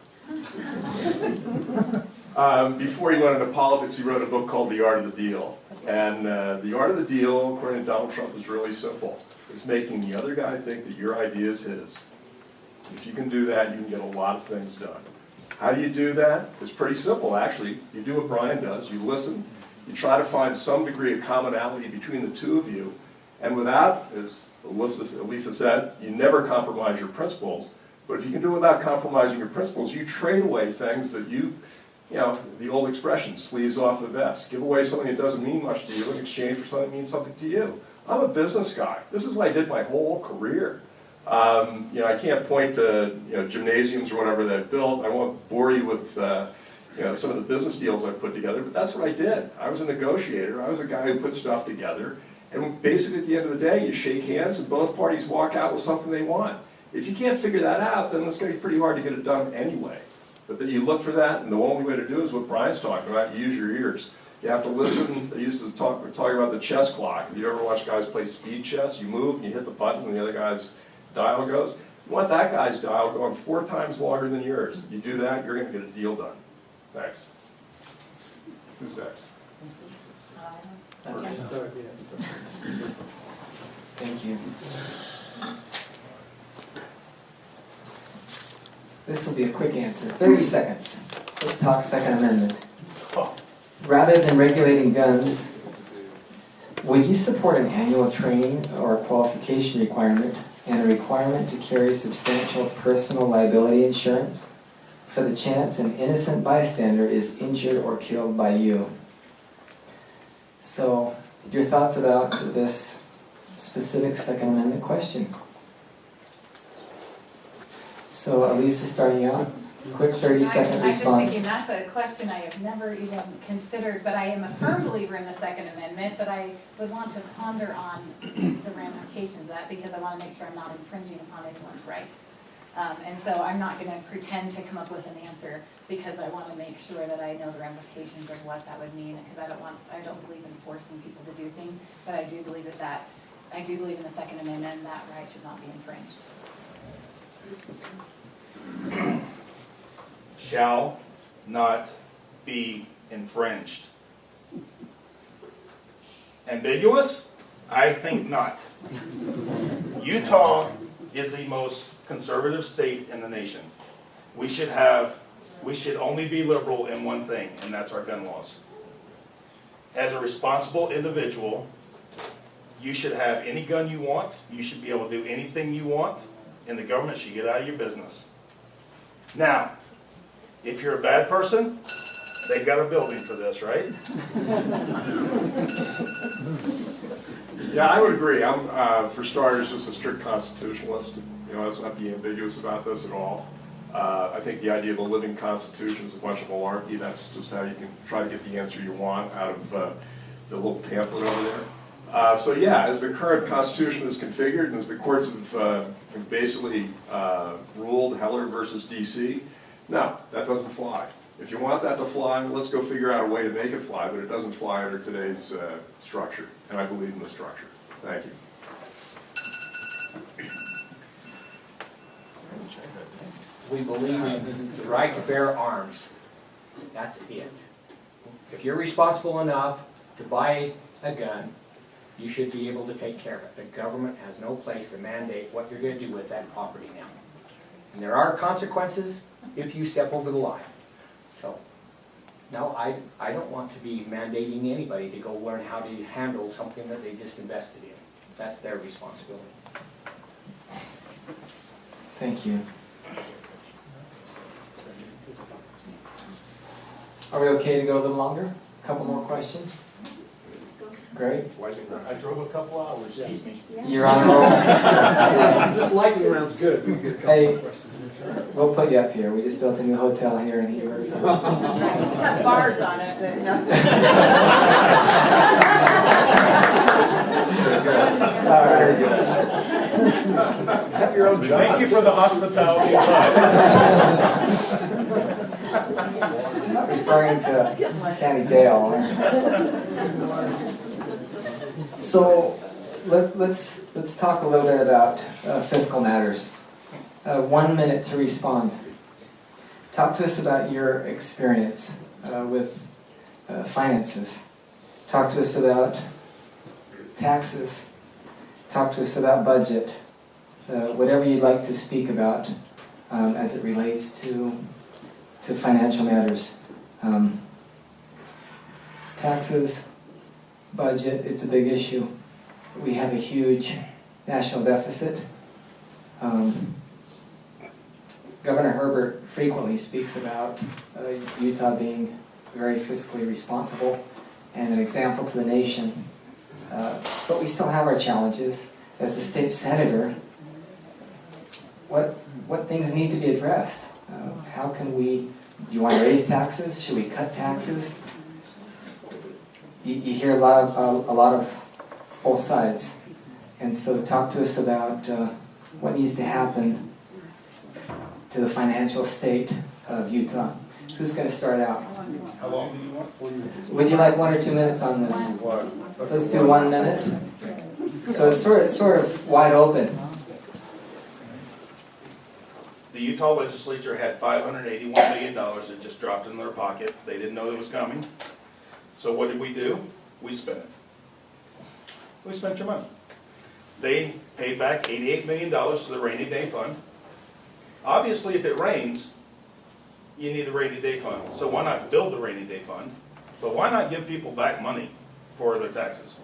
Before he went into politics, he wrote a book called The Art of the Deal. And the art of the deal, according to Donald Trump, is really simple. It's making the other guy think that your idea is his. If you can do that, you can get a lot of things done. How do you do that? It's pretty simple, actually. You do what Brian does. You listen. You try to find some degree of commonality between the two of you. And without, as Elisa said, you never compromise your principles. But if you can do it without compromising your principles, you trade away things that you know, the old expression, sleeves off the vest. Give away something that doesn't mean much to you in exchange for something that means something to you. I'm a business guy. This is what I did my whole career. You know, I can't point to gymnasiums or whatever that I've built. I won't bore you with some of the business deals I've put together, but that's what I did. I was a negotiator. I was a guy who put stuff together. And basically at the end of the day, you shake hands and both parties walk out with something they want. If you can't figure that out, then it's going to be pretty hard to get it done anyway. But then you look for that, and the only way to do it is what Brian's talking about. You use your ears. You have to listen. They used to talk about the chess clock. If you ever watch guys play speed chess, you move and you hit the button and the other guy's dial goes. You want that guy's dial going 4 times longer than yours. You do that, you're going to get a deal done. Thanks. Who's next? That's it. Thank you. This will be a quick answer. 30 seconds. Let's talk Second Amendment. Rather than regulating guns, would you support an annual training or qualification requirement and a requirement to carry substantial personal liability insurance for the chance an innocent bystander is injured or killed by you? So, your thoughts about this specific Second Amendment question? So, Elisa, starting out, quick 30-second I'm just response. thinking that's a question I have never even considered, but I am a firm believer in the Second Amendment, but I would want to ponder on the ramifications of that because I want to make sure I'm not infringing upon anyone's rights. And so I'm not going to pretend to come up with an answer because I want to make sure that I know the ramifications of what that would mean because I don't believe in forcing people to do things, but I do believe that I do believe in the Second Amendment, and that right should not be infringed. Shall not be infringed. Ambiguous? I think not. Utah is the most conservative state in the nation. We should only be liberal in one thing, and that's our gun laws. As a responsible individual, you should have any gun you want, you should be able to do anything you want, and the government should get out of your business. Now, if you're a bad person, they've got a building for this, right? Yeah, I would agree. I'm, for starters, just a strict constitutionalist. Let's not be ambiguous about this at all. I think the idea of a living constitution is a bunch of malarkey. That's just how you can try to get the answer you want out of the little pamphlet over there. So yeah, as the current constitution is configured, and as the courts have basically ruled, Heller versus DC, no, that doesn't fly. If you want that to fly, let's go figure out a way to make it fly, but it doesn't fly under today's structure, and I believe in the structure. Thank you. We believe in the right to bear arms. That's it. If you're responsible enough to buy a gun, you should be able to take care of it. The government has no place to mandate what you're going to do with that property now. And there are consequences if you step over the line. So, no, I don't want to be mandating anybody to go learn how to handle something that they just invested in. That's their responsibility. Thank you. Are we okay to go a little longer? A couple more questions? Great. I drove a couple hours. Yes. You're on a roll. This lightning round's good. We get a couple Hey. of questions. We'll put you up here. We just built a new hotel here in Heber. So. It has bars on it, but no. All right. Have your own job. Thank you for the hospitality. I'm not referring to county jail. So let's talk a little bit about fiscal matters. 1 minute to respond. Talk to us about your experience with finances. Talk to us about taxes. Talk to us about budget. Whatever you'd like to speak about as it relates to financial matters. Taxes, budget, it's a big issue. We have a huge national deficit. Governor Herbert frequently speaks about Utah being very fiscally responsible and an example to the nation. But we still have our challenges. As a state senator, what things need to be addressed? How can we, do you want to raise taxes? Should we cut taxes? You hear a lot of both sides. And so talk to us about what needs to happen to the financial state of Utah. Who's going to start out? How long do you want? 40 minutes. Would you like 1 or 2 minutes on this? Let's do 1 minute. So it's sort of wide open. The Utah legislature had $581 million that just dropped in their pocket. They didn't know it was coming. So what did we do? We spent it. We spent your money. They paid back $88 million to the rainy day fund. Obviously, if it rains, you need the rainy day fund. So why not build the rainy day fund? But why not give people back money for their taxes?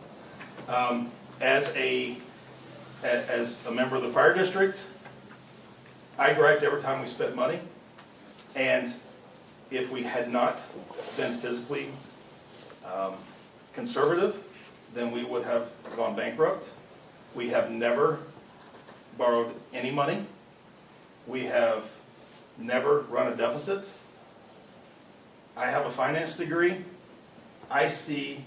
As a member of the fire district, I griped every time we spent money. And if we had not been physically conservative, then we would have gone bankrupt. We have never borrowed any money. We have never run a deficit. I have a finance degree. I see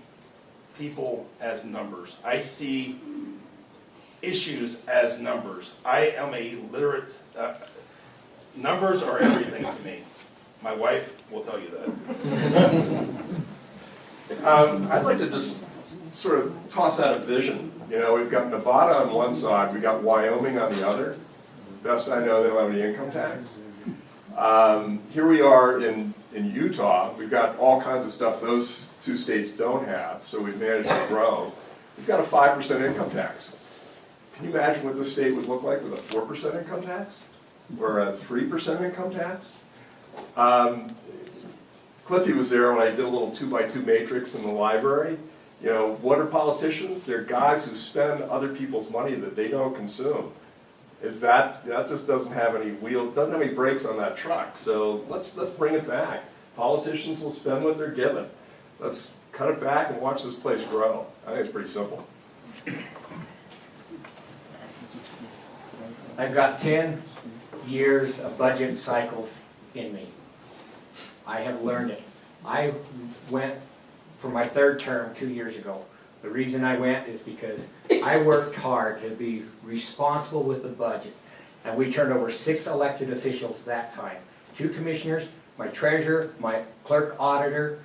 people as numbers. I see issues as numbers. I am a literate. Numbers are everything to me. My wife will tell you that. I'd like to just sort of toss out a vision. You know, we've got Nevada on one side, we've got Wyoming on the other. Best I know, they don't have any income tax. Here we are in Utah. We've got all kinds of stuff those two states don't have, so we've managed to grow. We've got a 5% income tax. Can you imagine what this state would look like with a 4% income tax? Or a 3% income tax? Cliffy was there when I did a little 2x2 matrix in the library. You know, what are politicians? They're guys who spend other people's money that they don't consume. That just doesn't have any wheels, doesn't have any brakes on that truck. So let's bring it back. Politicians will spend what they're given. Let's cut it back and watch this place grow. I think it's pretty simple. I've got 10 years of budget cycles in me. I have learned it. I went for my third term 2 years ago. The reason I went is because I worked hard to be responsible with the budget. And we turned over 6 elected officials that time. 2 commissioners, my treasurer, my clerk auditor,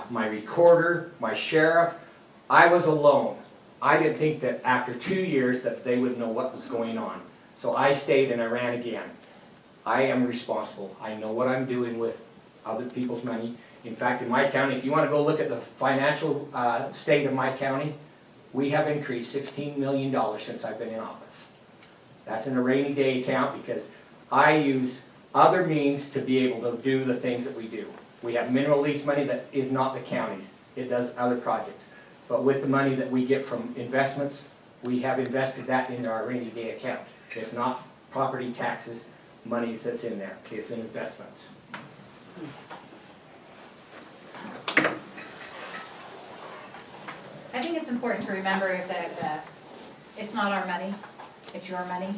my recorder, my sheriff. I was alone. I didn't think that after 2 years that they would know what was going on. So I stayed and I ran again. I am responsible. I know what I'm doing with other people's money. In fact, in my county, if you want to go look at the financial state of my county, we have increased $16 million since I've been in office. That's in a rainy day account because I use other means to be able to do the things that we do. We have mineral lease money that is not the county's. It does other projects. But with the money that we get from investments, we have invested that in our rainy day account. If not property taxes, money that's in there. It's in investments. I think it's important to remember that it's not our money, it's your money,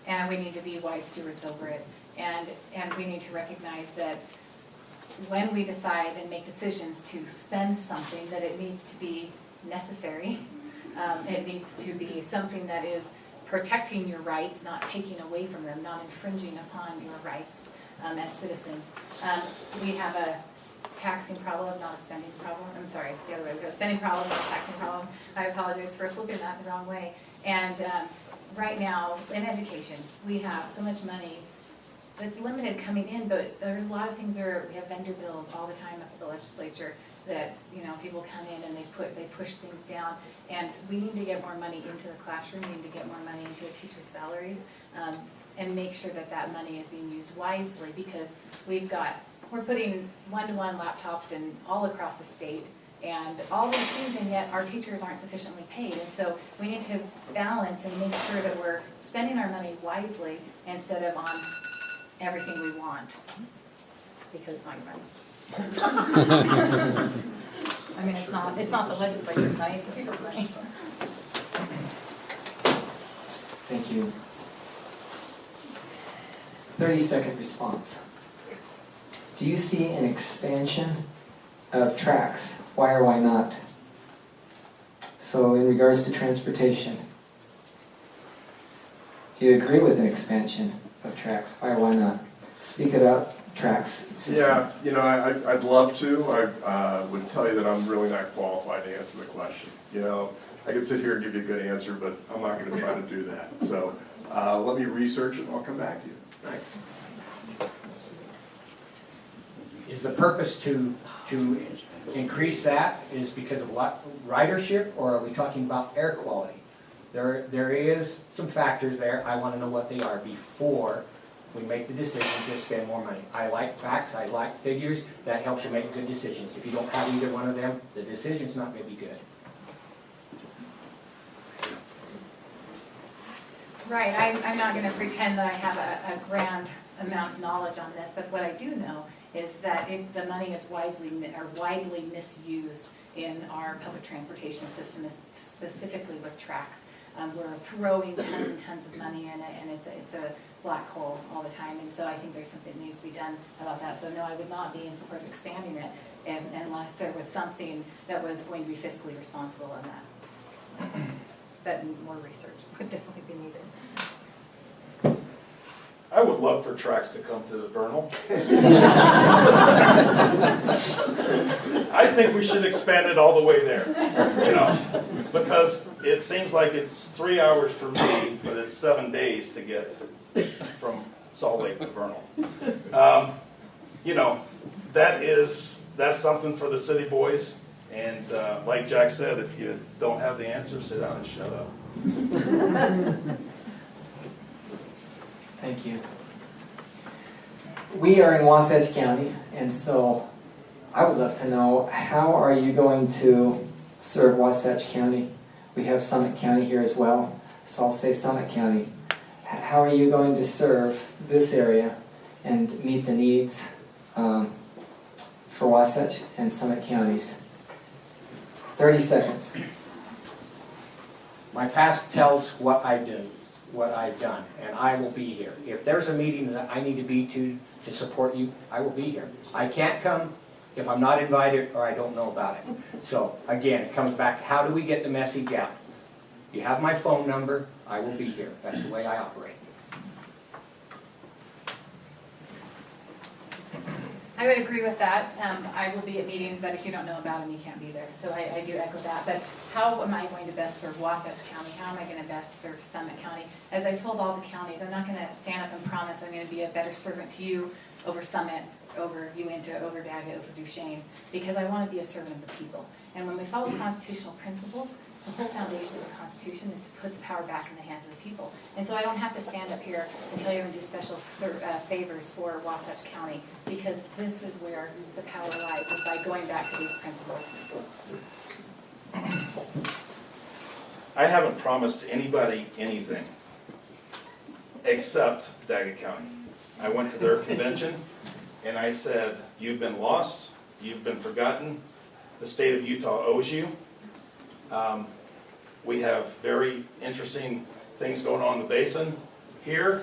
and we need to be wise stewards over it. And we need to recognize that when we decide and make decisions to spend something, that it needs to be necessary. It needs to be something that is protecting your rights, not taking away from them, not infringing upon your rights as citizens. We have a taxing problem, not a spending problem. I'm sorry, the other way we go. Spending problem, not a taxing problem. I apologize for flipping that the wrong way. And right now, in education, we have so much money that's limited coming in, but there's a lot of things we have vendor bills all the time at the legislature that, you know, people come in and they push things down. And we need to get more money into the classroom, we need to get more money into the teachers' salaries, and make sure that that money is being used wisely, because we're putting one-to-one laptops in all across the state and all these things, and yet our teachers aren't sufficiently paid. And so we need to balance and make sure that we're spending our money wisely instead of on everything we want, because it's not your money. I mean, it's not the legislature's money, it's the people's money. Thank you. 30-second response. Do you see an expansion of tracks? Why or why not? So in regards to transportation, do you agree with an expansion of tracks? Why or why not? Speak it up, tracks system. Yeah, you know, I'd love to. I would tell you that I'm really not qualified to answer the question. You know, I could sit here and give you a good answer, but I'm not going to try to do that. So let me research it and I'll come back to you. Thanks. Is the purpose to increase that is because of ridership, or are we talking about air quality? There is some factors there. I want to know what they are before we make the decision to spend more money. I like facts, I like figures. That helps you make good decisions. If you don't have either one of them, the decision's not going to be good. Right, I'm not going to pretend that I have a grand amount of knowledge on this, but what I do know is that the money is widely misused in our public transportation system, specifically with tracks. We're throwing tons and tons of money in it, and it's a black hole all the time, and so I think there's something that needs to be done about that. So no, I would not be in support of expanding it unless there was something that was going to be fiscally responsible on that. But more research would definitely be needed. I would love for tracks to come to Vernal. I I think we should expand it all the way there, you know, because it seems like it's 3 hours for me, but it's 7 days to get from Salt Lake to Vernal. You know, that's something for the city boys. And like Jack said, if you don't have the answer, sit down and shut up. Thank you. We are in Wasatch County, and so I would love to know, how are you going to serve Wasatch County? We have Summit County here as well, so I'll say Summit County. How are you going to serve this area and meet the needs for Wasatch and Summit counties? 30 seconds. My past tells what I do, what I've done, and I will be here. If there's a meeting that I need to be to support you, I will be here. I can't come if I'm not invited or I don't know about it. So again, it comes back, how do we get the message out? You have my phone number, I will be here. That's the way I operate. I would agree with that. I will be at meetings, but if you don't know about them, you can't be there. So I do echo that. But how am I going to best serve Wasatch County? How am I going to best serve Summit County? As I told all the counties, I'm not going to stand up and promise I'm going to be a better servant to you over Summit, over Uinta, over Daggett, over Duchesne, because I want to be a servant of the people. And when we follow constitutional principles, the whole foundation of the Constitution is to put the power back in the hands of the people. And so I don't have to stand up here and tell you I'm going to do special favors for Wasatch County, because this is where the power lies, is by going back to these principles. I haven't promised anybody anything except Daggett County. I went to their convention and I said, you've been lost, you've been forgotten, the state of Utah owes you. We have very interesting things going on in the basin here.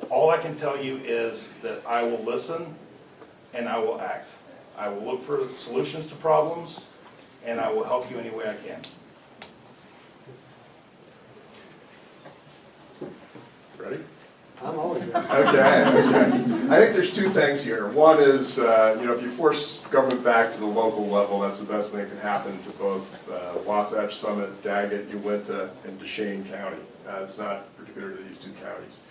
All I can tell you is that I will listen and I will act. I will look for solutions to problems and I will help you any way I can. Ready? I'm always ready. Okay. I think there's two things here. One is, if you force government back to the local level, that's the best thing that can happen to both Wasatch, Summit, Daggett, Uinta, and Duchesne County. It's not particular to these two counties.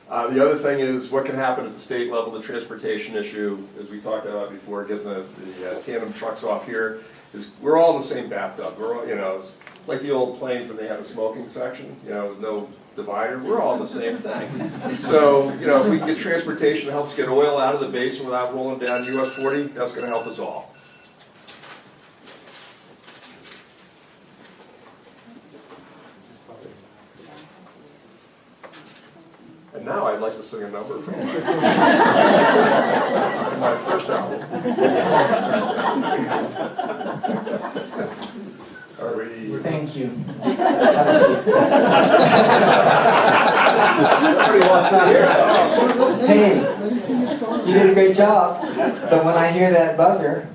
The other thing is what can happen at the state level, the transportation issue, as we talked about before, getting the tandem trucks off here, is we're all in the same bathtub. We're all, it's like the old planes when they have a smoking section, with no divider. We're all the same thing. So, if we can get transportation that helps get oil out of the basin without rolling down US 40, that's going to help us all. And now I'd like to sing a number from my first album. Are we... Thank you. Have a seat. Hey, you did a great job, but when I hear that buzzer,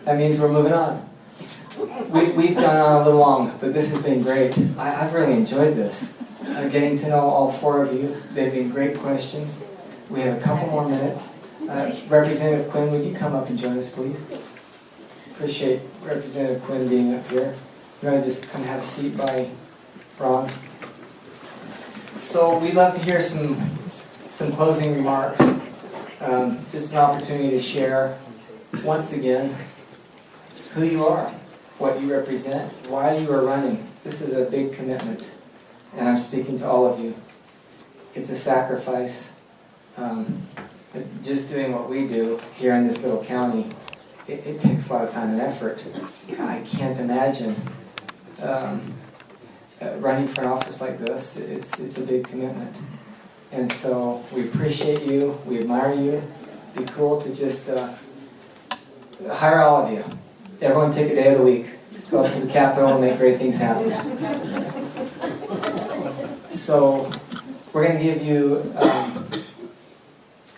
that means we're moving on. We've gone on a little long, but this has been great. I've really enjoyed this. Getting to know all four of you. They've been great questions. We have a couple more minutes. Representative Quinn, would you come up and join us, please? Appreciate Representative Quinn being up here. You want to just come have a seat by Ron? So we'd love to hear some closing remarks. Just an opportunity to share, once again, who you are, what you represent, why you are running. This is a big commitment, and I'm speaking to all of you. It's a sacrifice. Just doing what we do here in this little county, it takes a lot of time and effort. I can't imagine running for an office like this. It's a big commitment. And so we appreciate you, we admire you. It'd be cool to just hire all of you. Everyone take a day of the week. Go up to the Capitol and make great things happen. So we're going to give you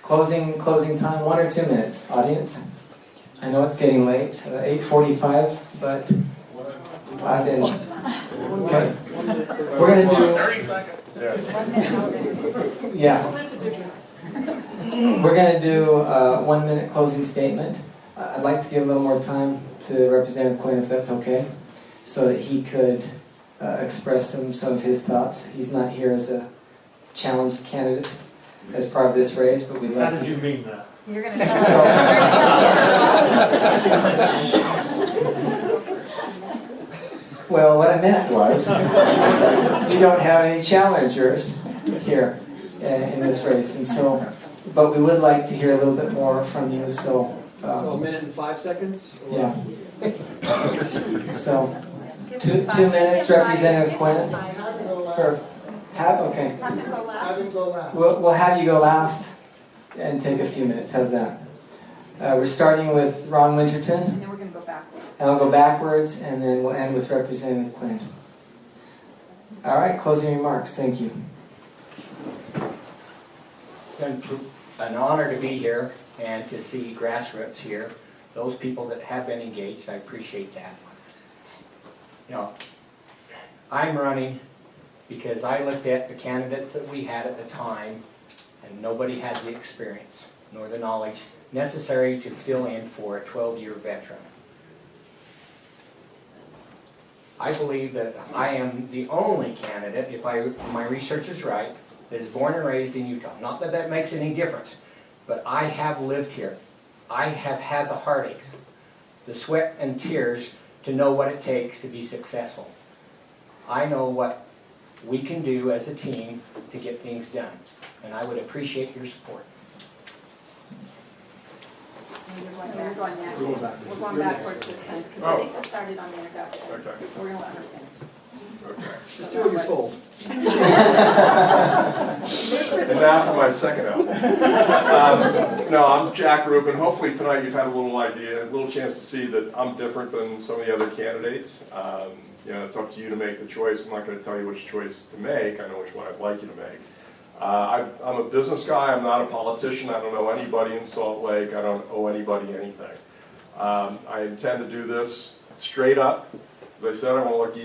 closing time, 1 or 2 minutes, audience. I know it's getting late, 8:45, but I've been, okay. We're going to do, 30 seconds. yeah. We're going to do a 1-minute closing statement. I'd I'd like to give a little more time to Representative Quinn, if that's okay, so that he could express some of his thoughts. He's not here as a challenged candidate as part of this race, but we'd How like did to. you mean that? You're gonna tell Well, what I meant was, we don't have any challengers here in this race, and so, but we would like to hear a little bit more from you, so. So a minute and 5 seconds? Or- Yeah. So, 2 minutes, Representative Quinn, for, okay. We'll have you go last and take a few minutes, how's that? We're starting with Ron Winterton, And then we're gonna go backwards. and I'll go backwards, and then we'll end with Representative Quinn. All right, closing remarks, thank you. An honor to be here and to see grassroots here. Those people that have been engaged, I appreciate that. You know, I'm running because I looked at the candidates that we had at the time, and nobody had the experience nor the knowledge necessary to fill in for a 12-year veteran. I believe that I am the only candidate, if my research is right, that is born and raised in Utah. Not that that makes any difference, but I have lived here. I have had the heartaches, the sweat and tears to know what it takes to be successful. I know what we can do as a team to get things done, and I would appreciate your support. We're going next. We're going back. We're going backwards this time, Oh. because Lisa started on the introduction. Okay. We're gonna let her finish. Okay. Just do what you're told. And now for my second album. No, I'm Jack Rubin. Hopefully tonight you've had a little idea, a little chance to see that I'm different than some of the other candidates. You know, it's up to you to make the choice. I'm not going to tell you which choice to make. I know which one I'd like you to make. I'm a business guy. I'm not a politician. I don't know anybody in Salt Lake. I don't owe anybody anything. I intend to do this straight up. As I said, I want to look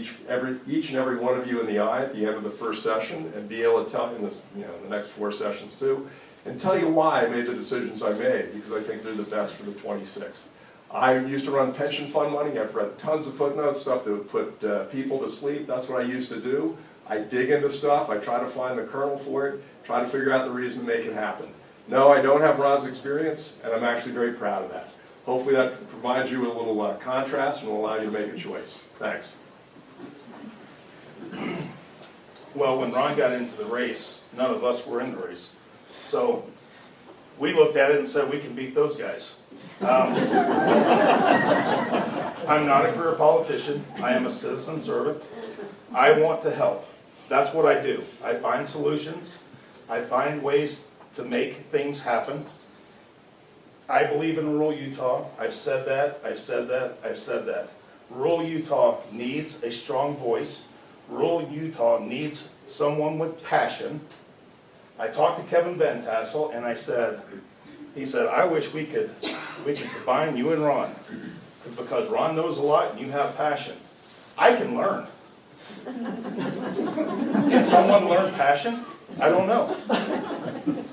each and every one of you in the eye at the end of the first session and be able to tell you in this, the next 4 sessions too, and tell you why I made the decisions I made, because I think they're the best for the 26th. I used to run pension fund money. I've read tons of footnotes, stuff that would put people to sleep. That's what I used to do. I dig into stuff. I try to find the kernel for it, try to figure out the reason to make it happen. No, I don't have Ron's experience, and I'm actually very proud of that. Hopefully that provides you with a little contrast and will allow you to make a choice. Thanks. Well, when Ron got into the race, none of us were in the race. So we looked at it and said, we can beat those guys. I'm not a career politician. I am a citizen servant. I want to help. That's what I do. I find solutions. I find ways to make things happen. I believe in rural Utah. I've said that, I've said that, I've said that. Rural Utah needs a strong voice. Rural Utah needs someone with passion. I talked to Kevin Van Tassel and he said, I wish we could combine you and Ron, because Ron knows a lot and you have passion. I can learn. Can someone learn passion? I don't know.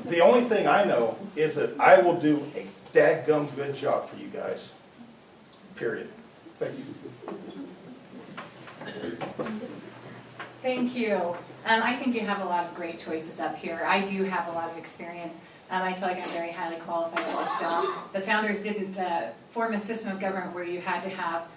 The only thing I know is that I will do a dadgum good job for you guys. Period. Thank you. Thank you. I think you have a lot of great choices up here. I do have a lot of experience. I feel like I'm very highly qualified for this job. The founders didn't form a system of government where you had to have,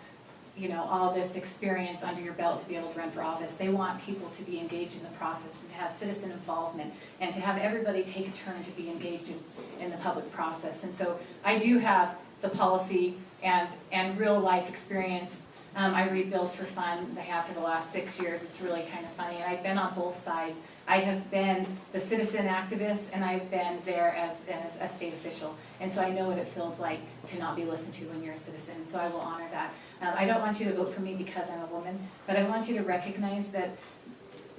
all this experience under your belt to be able to run for office. They want people to be engaged in the process and to have citizen involvement and to have everybody take a turn to be engaged in the public process. And so I do have the policy and real life experience. I read bills for fun. I have for the last 6 years. It's really kind of funny. And I've been on both sides. I have been the citizen activist, and I've been there as a state official. And so I know what it feels like to not be listened to when you're a citizen. And so I will honor that. I don't want you to vote for me because I'm a woman, but I want you to recognize that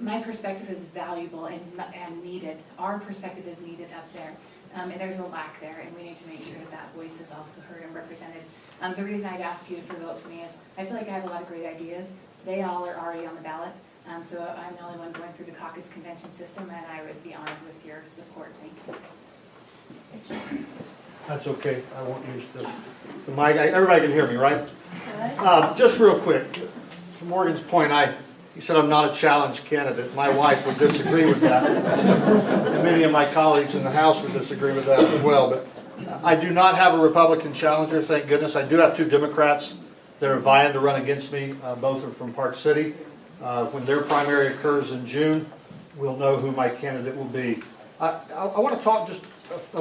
my perspective is valuable and needed. Our perspective is needed up there. And there's a lack there, and we need to make sure that voice is also heard and represented. The reason I'd ask you to vote for me is I feel like I have a lot of great ideas. They all are already on the ballot. So I'm the only one going through the caucus convention system, and I would be honored with your support. Thank you. That's okay, I won't use the mic. Everybody can hear me, right? Just real quick, to Morgan's point, he said I'm not a challenge candidate. My wife would disagree with that. And many of my colleagues in the House would disagree with that as well. But I do not have a Republican challenger, thank goodness. I do have 2 Democrats that are vying to run against me. Both are from Park City. When their primary occurs in June, we'll know who my candidate will be. I want to talk just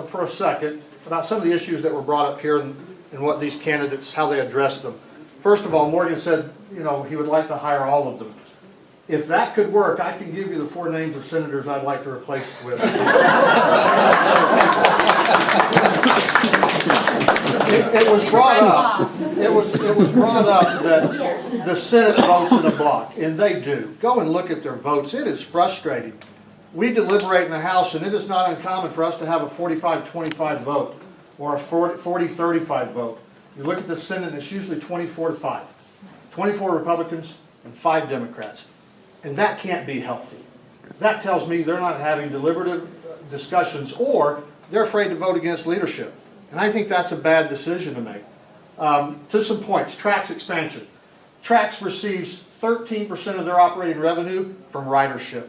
for a second about some of the issues that were brought up here and what these candidates, how they address them. First of all, Morgan said, he would like to hire all of them. If that could work, I can give you the 4 names of senators I'd like to replace with. It was brought up. It was brought up that the Senate votes in a block, and they do. Go and look at their votes. It is frustrating. We deliberate in the House, and it is not uncommon for us to have a 45-25 vote or a 40-35 vote. You look at the Senate, and it's usually 24-5. 24 Republicans and 5 Democrats. And that can't be healthy. That tells me they're not having deliberative discussions, or they're afraid to vote against leadership. And I think that's a bad decision to make. To some points, TRAX expansion. TRAX receives 13% of their operating revenue from ridership.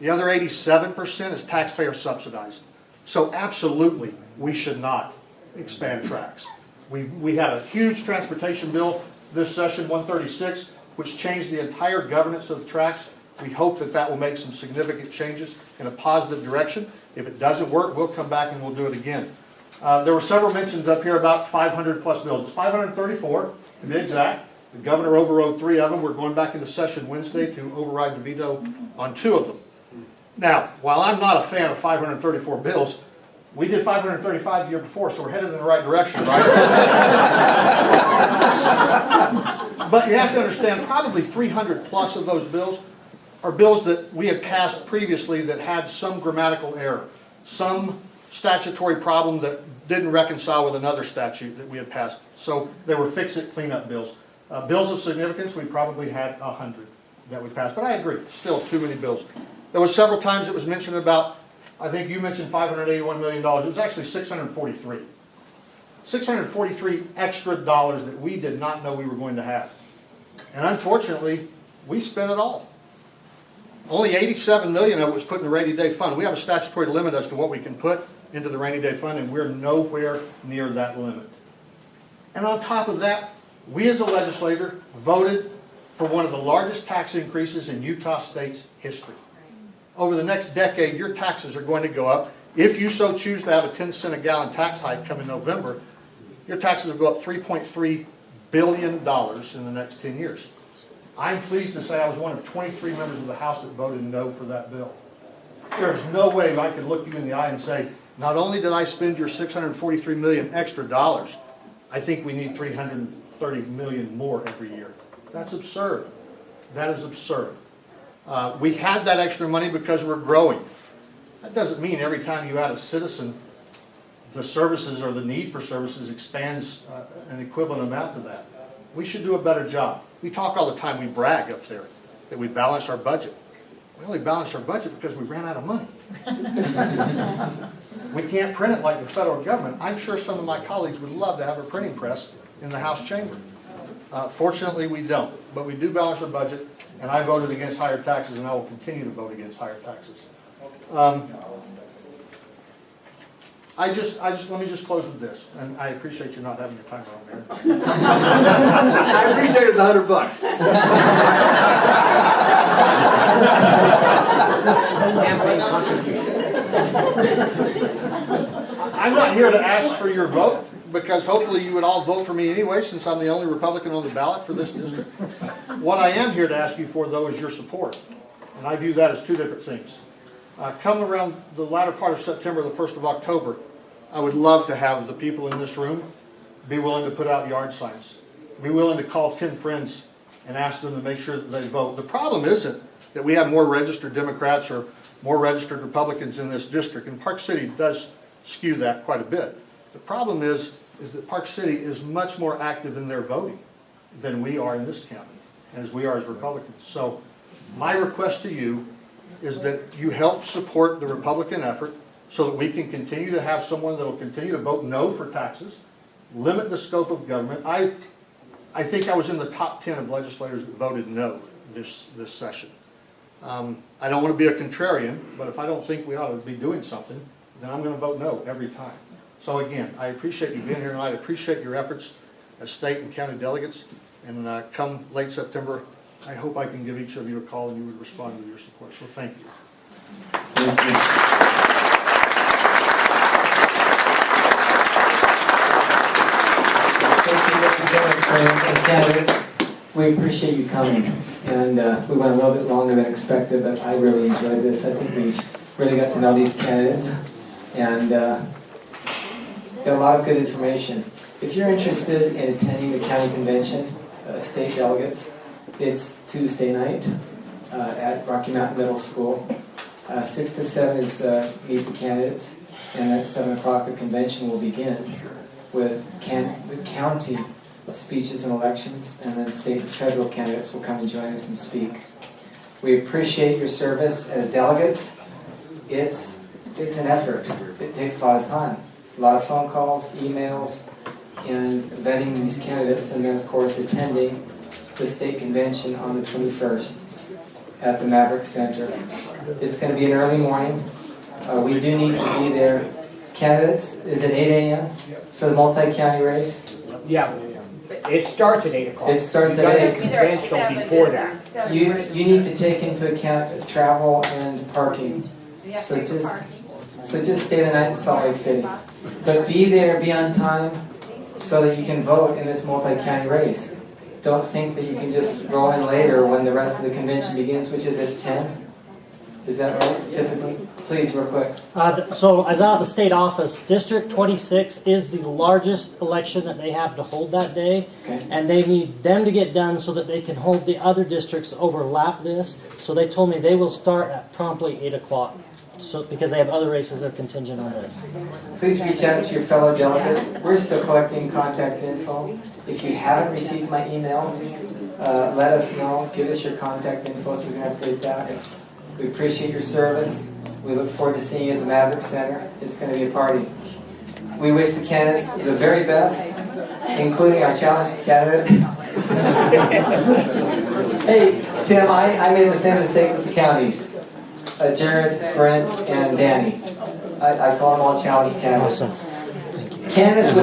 The other 87% is taxpayer subsidized. So absolutely, we should not expand TRAX. We had a huge transportation bill this session, 136, which changed the entire governance of the TRAX. We hope that that will make some significant changes in a positive direction. If it doesn't work, we'll come back and we'll do it again. There were several mentions up here about 500 plus bills. It's 534 to be exact. The governor overrode 3 of them. We're going back into session Wednesday to override the veto on 2 of them. Now, while I'm not a fan of 534 bills, we did 535 the year before, so we're headed in the right direction, right? But you have to understand, probably 300 plus of those bills are bills that we had passed previously that had some grammatical error, some statutory problem that didn't reconcile with another statute that we had passed. So they were fix-it, clean-up bills. Bills of significance, we probably had 100 that we passed. But I agree, still too many bills. There was several times it was mentioned about, I think you mentioned $581 million. It was actually 643. 643 extra dollars that we did not know we were going to have. And unfortunately, we spent it all. Only 87 million of it was put in the rainy day fund. We have a statutory limit as to what we can put into the rainy day fund, and we're nowhere near that limit. And on top of that, we as a legislature voted for one of the largest tax increases in Utah State's history. Over the next decade, your taxes are going to go up. If you so choose to have a 10-cent a gallon tax hike come in November, your taxes will go up $3.3 billion in the next 10 years. I'm pleased to say I was one of 23 members of the House that voted no for that bill. There's no way I could look you in the eye and say, not only did I spend your $643 million extra dollars, I think we need $330 million more every year. That's absurd. That is absurd. We had that extra money because we're growing. That doesn't mean every time you add a citizen, the services or the need for services expands an equivalent amount to that. We should do a better job. We talk all the time, we brag up there that we balance our budget. We only balanced our budget because we ran out of money. We can't print it like the federal government. I'm sure some of my colleagues would love to have a printing press in the House chamber. Fortunately, we don't, but we do balance our budget, and I voted against higher taxes, and I will continue to vote against higher taxes. Let me just close with this, and I appreciate you not having your timer on there. I appreciated the $100. I'm not here to ask for your vote, because hopefully you would all vote for me anyway, since I'm the only Republican on the ballot for this district. What I am here to ask you for, though, is your support, and I view that as 2 different things. Come around the latter part of September, the 1st of October, I would love to have the people in this room be willing to put out yard signs. Be willing to call 10 friends and ask them to make sure that they vote. The problem isn't that we have more registered Democrats or more registered Republicans in this district, and Park City does skew that quite a bit. The problem is that Park City is much more active in their voting than we are in this county, as we are as Republicans. So my request to you is that you help support the Republican effort so that we can continue to have someone that will continue to vote no for taxes, limit the scope of government. I think I was in the top 10 of legislators that voted no this session. I don't want to be a contrarian, but if I don't think we ought to be doing something, then I'm going to vote no every time. So again, I appreciate you being here tonight. I appreciate your efforts as state and county delegates. And come late September, I hope I can give each of you a call and you would respond with your support. So thank you. Thank you. Thank you, representatives and candidates. We appreciate you coming. And we went a little bit longer than expected, but I really enjoyed this. I think we really got to know these candidates and got a lot of good information. If you're interested in attending the county convention, state delegates, it's Tuesday night at Rocky Mountain Middle School. 6 to 7 is meet the candidates, and at 7 o'clock the convention will begin with the county speeches and elections, and then state and federal candidates will come and join us and speak. We appreciate your service as delegates. It's an effort. It takes a lot of time. A lot of phone calls, emails, and vetting these candidates, and then of course attending the state convention on the 21st at the Maverick Center. It's going to be an early morning. We do need to be there. Candidates, is it 8 a.m. for the multi-county race? Yeah, it starts at 8 o'clock. It starts at 8. Convention before that. You need to take into account travel and parking. So just stay the night in Salt Lake City. But be there, be on time, so that you can vote in this multi-county race. Don't think that you can just roll in later when the rest of the convention begins, which is at 10. Is that right, typically? Please, real quick. So, as out of the state office, District 26 is the largest election that they have to hold that day. Okay. And they need them to get done so that they can hold the other districts overlap this. So they told me they will start at promptly 8 o'clock. So, because they have other races that are contingent on this. Please reach out to your fellow delegates. We're still collecting contact info. If you haven't received my emails, let us know. Give us your contact info so we can update that. We appreciate your service. We look forward to seeing you at the Maverick Center. It's going to be a party. We wish the candidates the very best, including our challenged candidate. Hey, Tim, I made the same mistake with the counties. Jared, Brent, and Danny. I call them all challenged candidates. Awesome. Candidates with